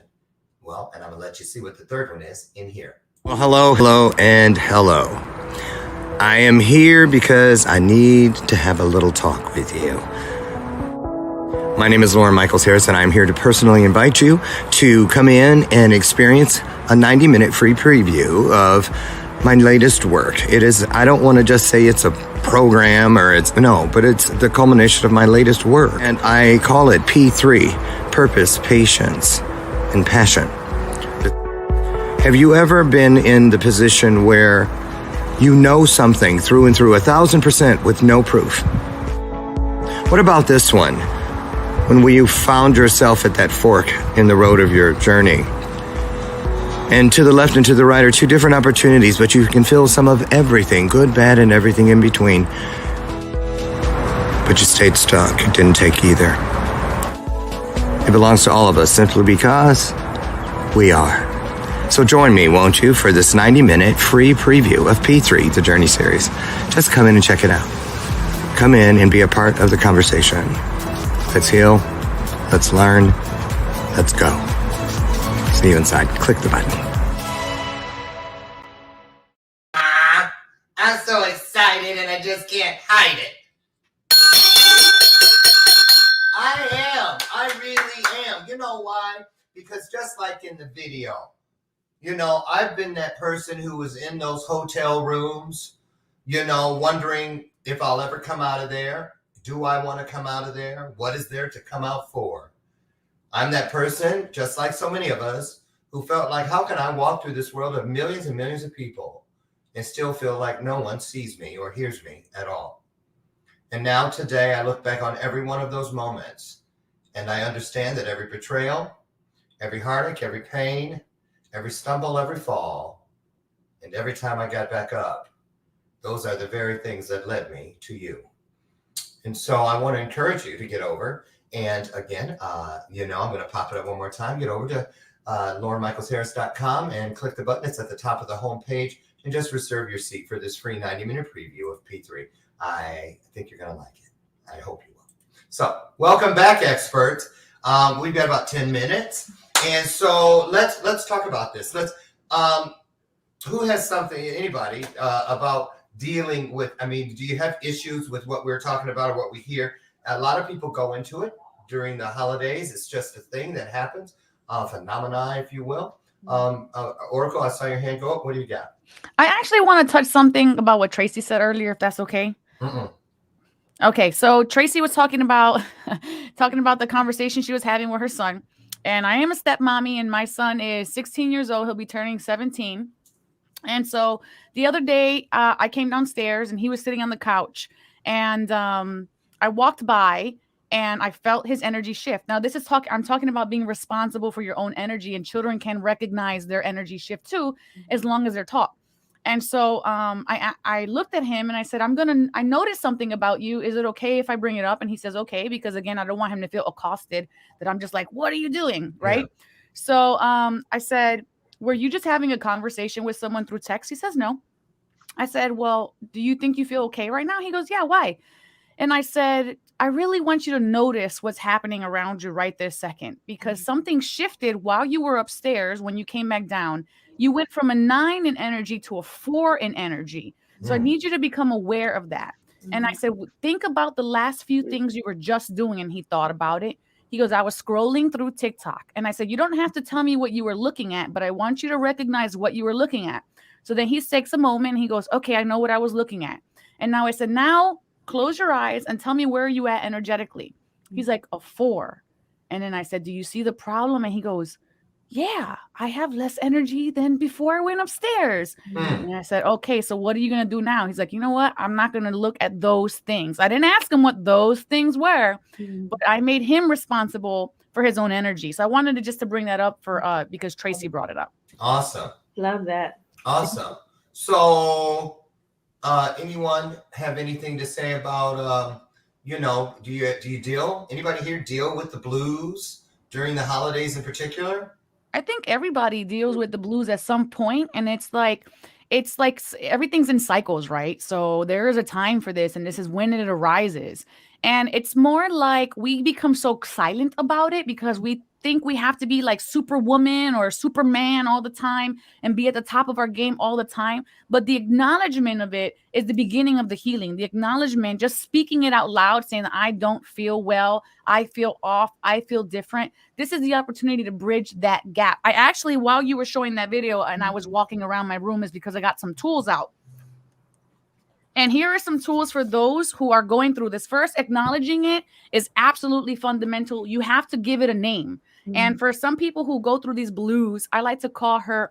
Speaker 3: Well, and I'm going to let you see what the third one is in here. Well, hello, and hello. I am here because I need to have a little talk with you. My name is Lauren Michaels Harris, and I'm here to personally invite you to come in and experience a 90-minute free preview of my latest work. It is, I don't want to just say it's a program or it's, no, but it's the culmination of my latest work. And I call it P3, Purpose, Patience, and Passion. Have you ever been in the position where you know something through and through 1,000% with no proof? What about this one? When you found yourself at that fork in the road of your journey. And to the left and to the right are two different opportunities, but you can feel some of everything, good, bad, and everything in between. But you stayed stuck. It didn't take either. It belongs to all of us simply because we are. So join me, won't you, for this 90-minute free preview of P3, the Journey series. Just come in and check it out. Come in and be a part of the conversation. Let's heal. Let's learn. Let's go. See you inside. Click the button. I'm so excited and I just can't hide it. I am. I really am. You know why? Because just like in the video, you know, I've been that person who was in those hotel rooms, you know, wondering if I'll ever come out of there. Do I want to come out of there? What is there to come out for? I'm that person, just like so many of us, who felt like, how can I walk through this world of millions and millions of people and still feel like no one sees me or hears me at all? And now today, I look back on every one of those moments and I understand that every betrayal, every heartache, every pain, every stumble, every fall, and every time I got back up, those are the very things that led me to you. And so I want to encourage you to get over. And again, you know, I'm going to pop it up one more time. Get over to LaurenMichaelsHarris.com and click the button. It's at the top of the home page and just reserve your seat for this free 90-minute preview of P3. I think you're going to like it. I hope you will. So welcome back, experts. We've got about 10 minutes. And so let's talk about this. Who has something, anybody, about dealing with, I mean, do you have issues with what we're talking about or what we hear? A lot of people go into it during the holidays. It's just a thing that happens, phenomena, if you will. Oracle, I saw your hand go up. What do you got?
Speaker 17: I actually want to touch something about what Tracy said earlier, if that's okay. Okay, so Tracy was talking about the conversation she was having with her son. And I am a stepmommy, and my son is 16 years old. He'll be turning 17. And so the other day, I came downstairs, and he was sitting on the couch. And I walked by, and I felt his energy shift. Now, I'm talking about being responsible for your own energy, and children can recognize their energy shift too, as long as they're taught. And so I looked at him and I said, I noticed something about you. Is it okay if I bring it up? And he says, okay, because again, I don't want him to feel accosted that I'm just like, what are you doing? Right. Yeah. So I said, were you just having a conversation with someone through text? He says, no. I said, well, do you think you feel okay right now? He goes, yeah, why? And I said, I really want you to notice what's happening around you right this second, because something shifted while you were upstairs. When you came back down, You went from a 9 in energy to a 4 in energy. So I need you to become aware of that. And I said, think about the last few things you were just doing. And he thought about it. He goes, I was scrolling through TikTok. And I said, you don't have to tell me what you were looking at, but I want you to recognize what you were looking at. So then he takes a moment and he goes, okay, I know what I was looking at. And now I said, now close your eyes and tell me where you at energetically. He's like, a 4. And then I said, do you see the problem? And he goes, yeah, I have less energy than before I went upstairs. And I said, okay, so what are you going to do now? He's like, you know what? I'm not going to look at those things. I didn't ask him what those things were, but I made him responsible for his own energy. So I wanted to bring that up for because Tracy brought it up.
Speaker 3: Awesome.
Speaker 15: Love that.
Speaker 3: Awesome. So anyone have anything to say about do you anybody here deal with the blues during the holidays in particular?
Speaker 17: I think everybody deals with the blues at some point, and it's like everything's in cycles, right? So there is a time for this, and this is when it arises. And it's more like we become so silent about it because we think we have to be like Superwoman or Superman all the time and be at the top of our game all the time. But the acknowledgement of it is the beginning of the healing. The acknowledgement, just speaking it out loud, saying, I don't feel well, I feel off, I feel different. This is the opportunity to bridge that gap. I actually, while you were showing that video and I was walking around my room, is because I got some tools out. And here are some tools for those who are going through this. First, acknowledging it is absolutely fundamental. You have to give it a name. And for some people who go through these blues, I like to call her,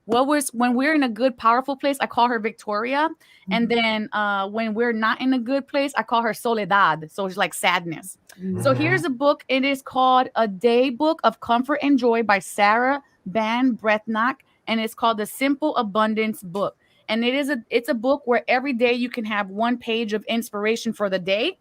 Speaker 17: when we're in a good, powerful place, I call her Victoria. And then when we're not in a good place, I call her Soledad. So it's like sadness. So here's a book. It is called A Day Book of Comfort and Joy by Sarah Ban Breathnach. And it's called The Simple Abundance Book. And it's a book where every day you can have one page of inspiration for the day.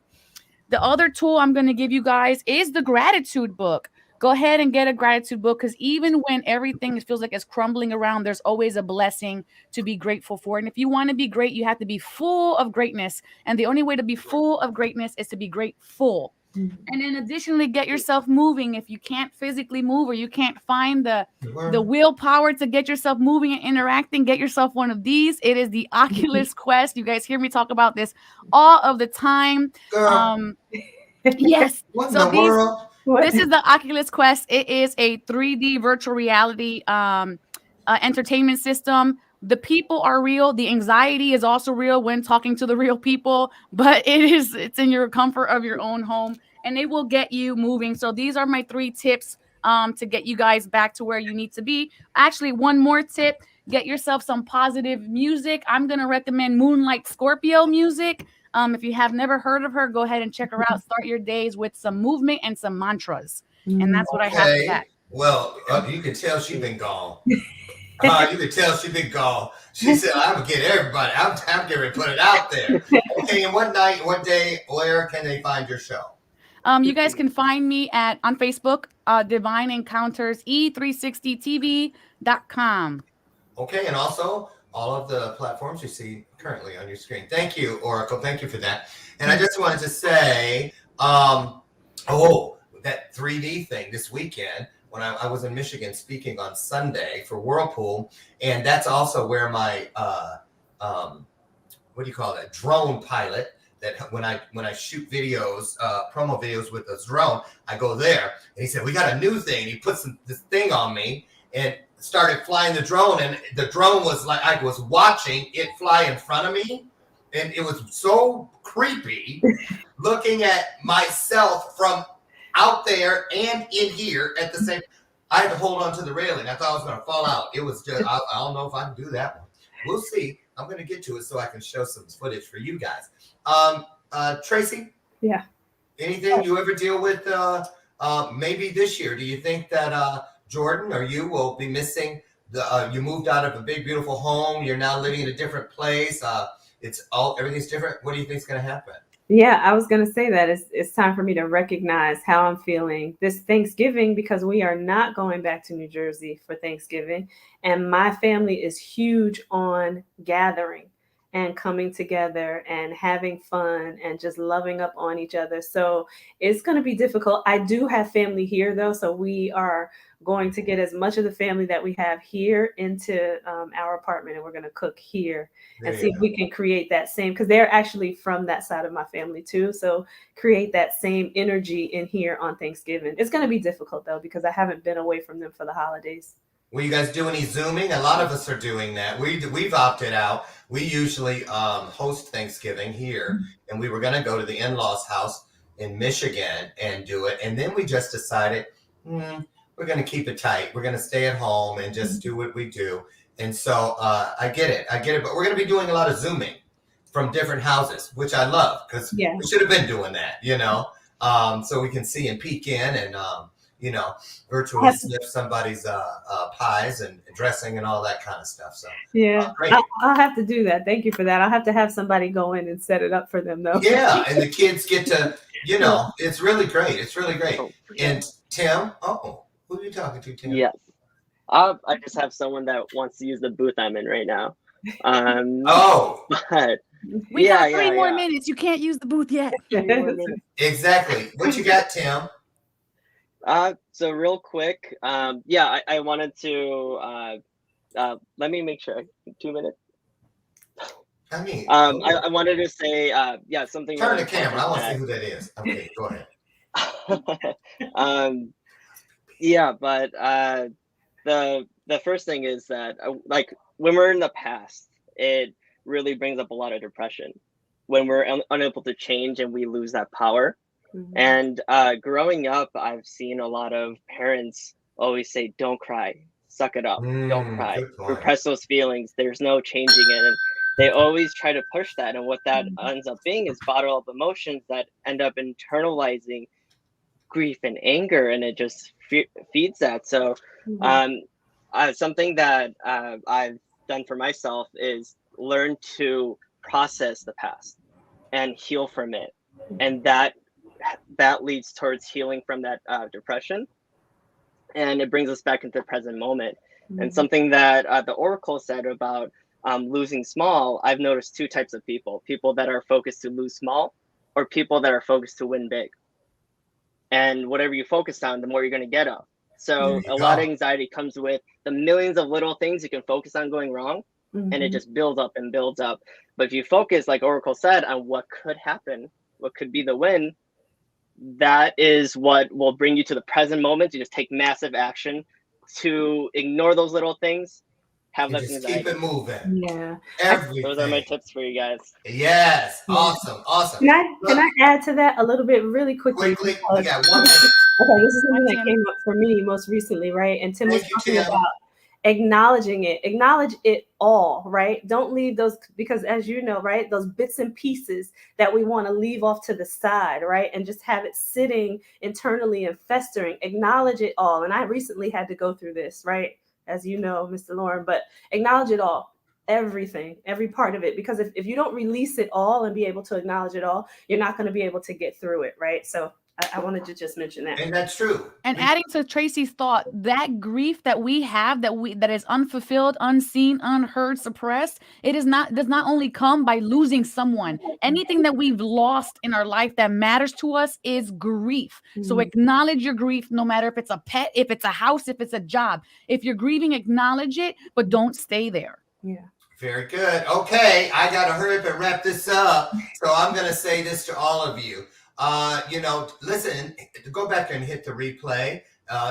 Speaker 17: The other tool I'm going to give you guys is the gratitude book. Go ahead and get a gratitude book, because even when everything feels like it's crumbling around, there's always a blessing to be grateful for. And if you want to be great, you have to be full of greatness. And the only way to be full of greatness is to be grateful. And then additionally, get yourself moving. If you can't physically move or you can't find the willpower to get yourself moving and interacting, get yourself one of these. It is the Oculus Quest. You guys hear me talk about this all of the time. Yes.
Speaker 3: What in the world?
Speaker 17: This is the Oculus Quest. It is a 3D virtual reality entertainment system. The people are real. The anxiety is also real when talking to the real people, but it's in your comfort of your own home, and it will get you moving. So these are my 3 tips to get you guys back to where you need to be. Actually, one more tip: get yourself some positive music. I'm going to recommend Moonlight Scorpio music. If you have never heard of her, go ahead and check her out. Start your days with some movement and some mantras. And that's what I have for that.
Speaker 3: Well, you can tell she's been gone. You can tell she's been gone. She said, I'm going to get everybody. I'm getting ready to put it out there. Okay, and what day, where can they find your show?
Speaker 17: You guys can find me on Facebook, Divine Encounters, e360tv.com.
Speaker 3: Okay, and also all of the platforms you see currently on your screen. Thank you, Oracle. Thank you for that. And I just wanted to say, that 3D thing this weekend, when I was in Michigan speaking on Sunday for Whirlpool, and that's also where my drone pilot, that when I shoot videos, promo videos with this drone, I go there, and he said, we got a new thing. He puts this thing on me and started flying the drone, and the drone was like, I was watching it fly in front of me, and it was so creepy looking at myself from out there and in here at the same. I had to hold on to the railing. I thought I was going to fall out. It was just, I don't know if I can do that one. We'll see. I'm going to get to it so I can show some footage for you guys. Tracy?
Speaker 15: Yeah.
Speaker 3: Anything you ever deal with maybe this year? Do you think that Jordan or you will be missing you moved out of a big, beautiful home. You're now living in a different place. Everything's different. What do you think is going to happen?
Speaker 15: Yeah, I was going to say that it's time for me to recognize how I'm feeling this Thanksgiving, because we are not going back to New Jersey for Thanksgiving. And my family is huge on gathering. and coming together and having fun and just loving up on each other. So it's going to be difficult. I do have family here though, so we are going to get as much of the family that we have here into our apartment, and we're going to cook here and see if we can create that same, because they're actually from that side of my family too. So create that same energy in here on Thanksgiving. It's going to be difficult though, because I haven't been away from them for the holidays.
Speaker 3: Will you guys do any Zooming? A lot of us are doing that. We've opted out. We usually host Thanksgiving here, and we were going to go to the in-laws' house in Michigan and do it. And then we just decided, we're going to keep it tight. We're going to stay at home and just do what we do. And so I get it. But we're going to be doing a lot of Zooming from different houses, which I love, because we should have been doing that, so we can see and peek in and, virtually sniff somebody's pies and dressing and all that kind of stuff. So great.
Speaker 15: I'll have to do that. Thank you for that. I'll have to have somebody go in and set it up for them though.
Speaker 3: Yeah, and the kids get to, it's really great. It's really great. And Tim, who are you talking to, Tim?
Speaker 16: Yes. I just have someone that wants to use the booth I'm in right now.
Speaker 3: But
Speaker 17: we got 3 more minutes. You can't use the booth yet.
Speaker 3: Exactly. What you got, Tim?
Speaker 16: So real quick, I wanted to let me make sure. 2 minutes. I wanted to say something.
Speaker 3: Turn the camera. I want to see who that is. Okay, go ahead. The first thing is that when we're in the past, it really brings up a lot of depression when we're unable to change and we lose that power. And growing up, I've seen a lot of parents always say, don't cry, suck it up, don't cry, repress those feelings. There's no changing it. And they always try to push that. And what that ends up being is bottled up emotions that end up internalizing grief and anger. And it just feeds that. So something that I've done for myself is learn to process the past and heal from it. And that leads towards healing from that depression, and it brings us back into the present moment. And something that the Oracle said about losing small, I've noticed 2 types of people that are focused to lose small, or people that are focused to win big. And whatever you focus on, the more you're going to get of. So a lot of anxiety comes with the millions of little things you can focus on going wrong, and it just builds up and builds up. But if you focus, like Oracle said, on what could happen, what could be the win, that is what will bring you to the present moment. You just take massive action to ignore those little things, have less anxiety. Keep it moving.
Speaker 15: Yeah.
Speaker 3: Everything.
Speaker 16: Those are my tips for you guys.
Speaker 3: Yes. Awesome.
Speaker 15: Can I add to that a little bit really quickly?
Speaker 3: We got 1 minute.
Speaker 15: Okay, this is something that came up for me most recently, right? And Tim was talking about acknowledging it. Acknowledge it all, right? Don't leave those, because as you know, right, those bits and pieces that we want to leave off to the side, right? And just have it sitting internally and festering. Acknowledge it all. And I recently had to go through this, right? As you know, Mr. Lauren, but acknowledge it all. Everything, every part of it, because if you don't release it all and be able to acknowledge it all, you're not going to be able to get through it, right? So I wanted to just mention that.
Speaker 3: And that's true.
Speaker 17: And adding to Tracy's thought, that grief that we have, that is unfulfilled, unseen, unheard, suppressed, does not only come by losing someone. Anything that we've lost in our life that matters to us is grief. So acknowledge your grief, no matter if it's a pet, if it's a house, if it's a job. If you're grieving, acknowledge it, but don't stay there.
Speaker 15: Yeah.
Speaker 3: Very good. Okay, I got to hurry up and wrap this up. So I'm going to say this to all of you. Listen, go back and hit the replay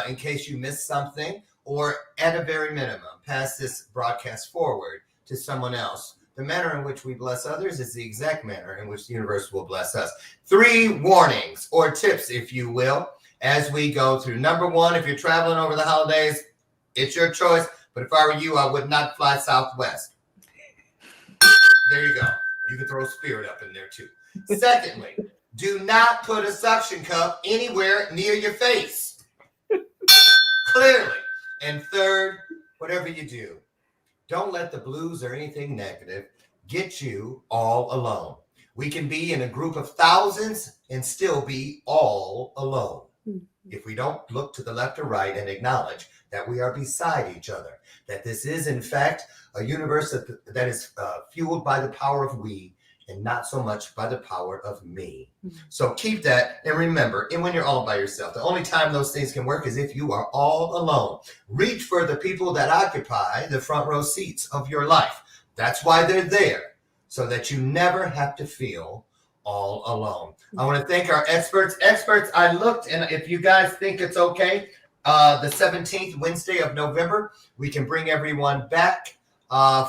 Speaker 3: in case you missed something, or at a very minimum, pass this broadcast forward to someone else. The manner in which we bless others is the exact manner in which the universe will bless us. 3 warnings or tips, if you will, as we go through. Number 1, if you're traveling over the holidays, it's your choice. But if I were you, I would not fly Southwest. There you go. You can throw spirit up in there too. Secondly, do not put a suction cup anywhere near your face. Clearly. And third, whatever you do, don't let the blues or anything negative get you all alone. We can be in a group of thousands and still be all alone if we don't look to the left or right and acknowledge that we are beside each other, that this is, in fact, a universe that is fueled by the power of we and not so much by the power of me. So keep that, and remember, and when you're all by yourself, the only time those things can work is if you are all alone. Reach for the people that occupy the front row seats of your life. That's why they're there, so that you never have to feel all alone. I want to thank our experts. Experts, I looked, and if you guys think it's okay, the 17th Wednesday of November, we can bring everyone back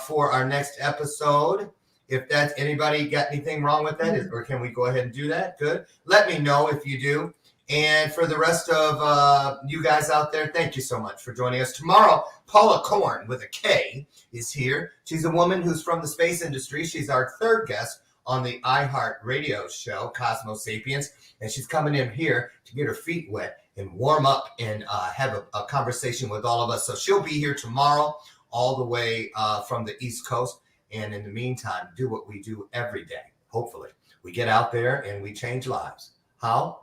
Speaker 3: for our next episode. If that's anybody got anything wrong with that, or can we go ahead and do that? Good. Let me know if you do. And for the rest of you guys out there, thank you so much for joining us. Tomorrow, Paula Korn with a K is here. She's a woman who's from the space industry. She's our third guest on the iHeart Radio show, Cosmo Sapiens. And she's coming in here to get her feet wet and warm up and have a conversation with all of us. So she'll be here tomorrow all the way from the East Coast. And in the meantime, do what we do every day. Hopefully, we get out there and we change lives. How?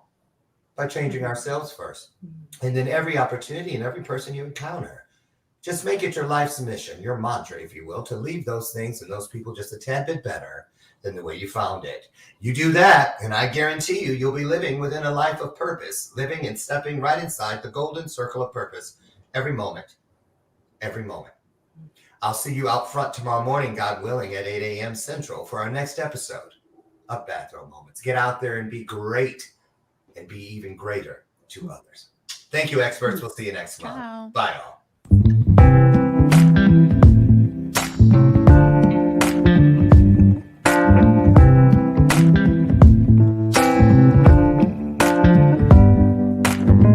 Speaker 3: By changing ourselves first. And then every opportunity and every person you encounter, just make it your life's mission, your mantra, if you will, to leave those things and those people just a tad bit better than the way you found it. You do that, and I guarantee you, you'll be living within a life of purpose, living and stepping right inside the golden circle of purpose every moment, every moment. I'll see you out front tomorrow morning, God willing, at 8 a.m. Central for our next episode of Bathrobe Moments. Get out there and be great and be even greater to others. Thank you, experts. We'll see you next month. Bye, all.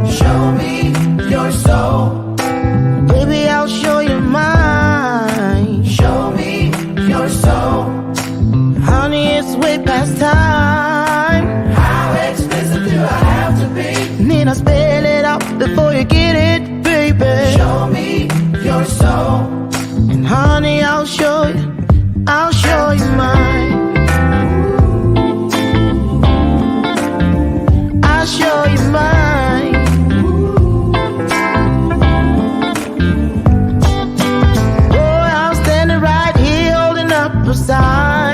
Speaker 2: Show me your soul. Baby, I'll show you mine. Show me your soul. Honey, it's way past time. How expensive do I have to be? Need I spell it out before you get it, baby? Show me your soul. And honey, I'll show you mine. I'll show you mine. Oh, I'm standing right here holding up a sign.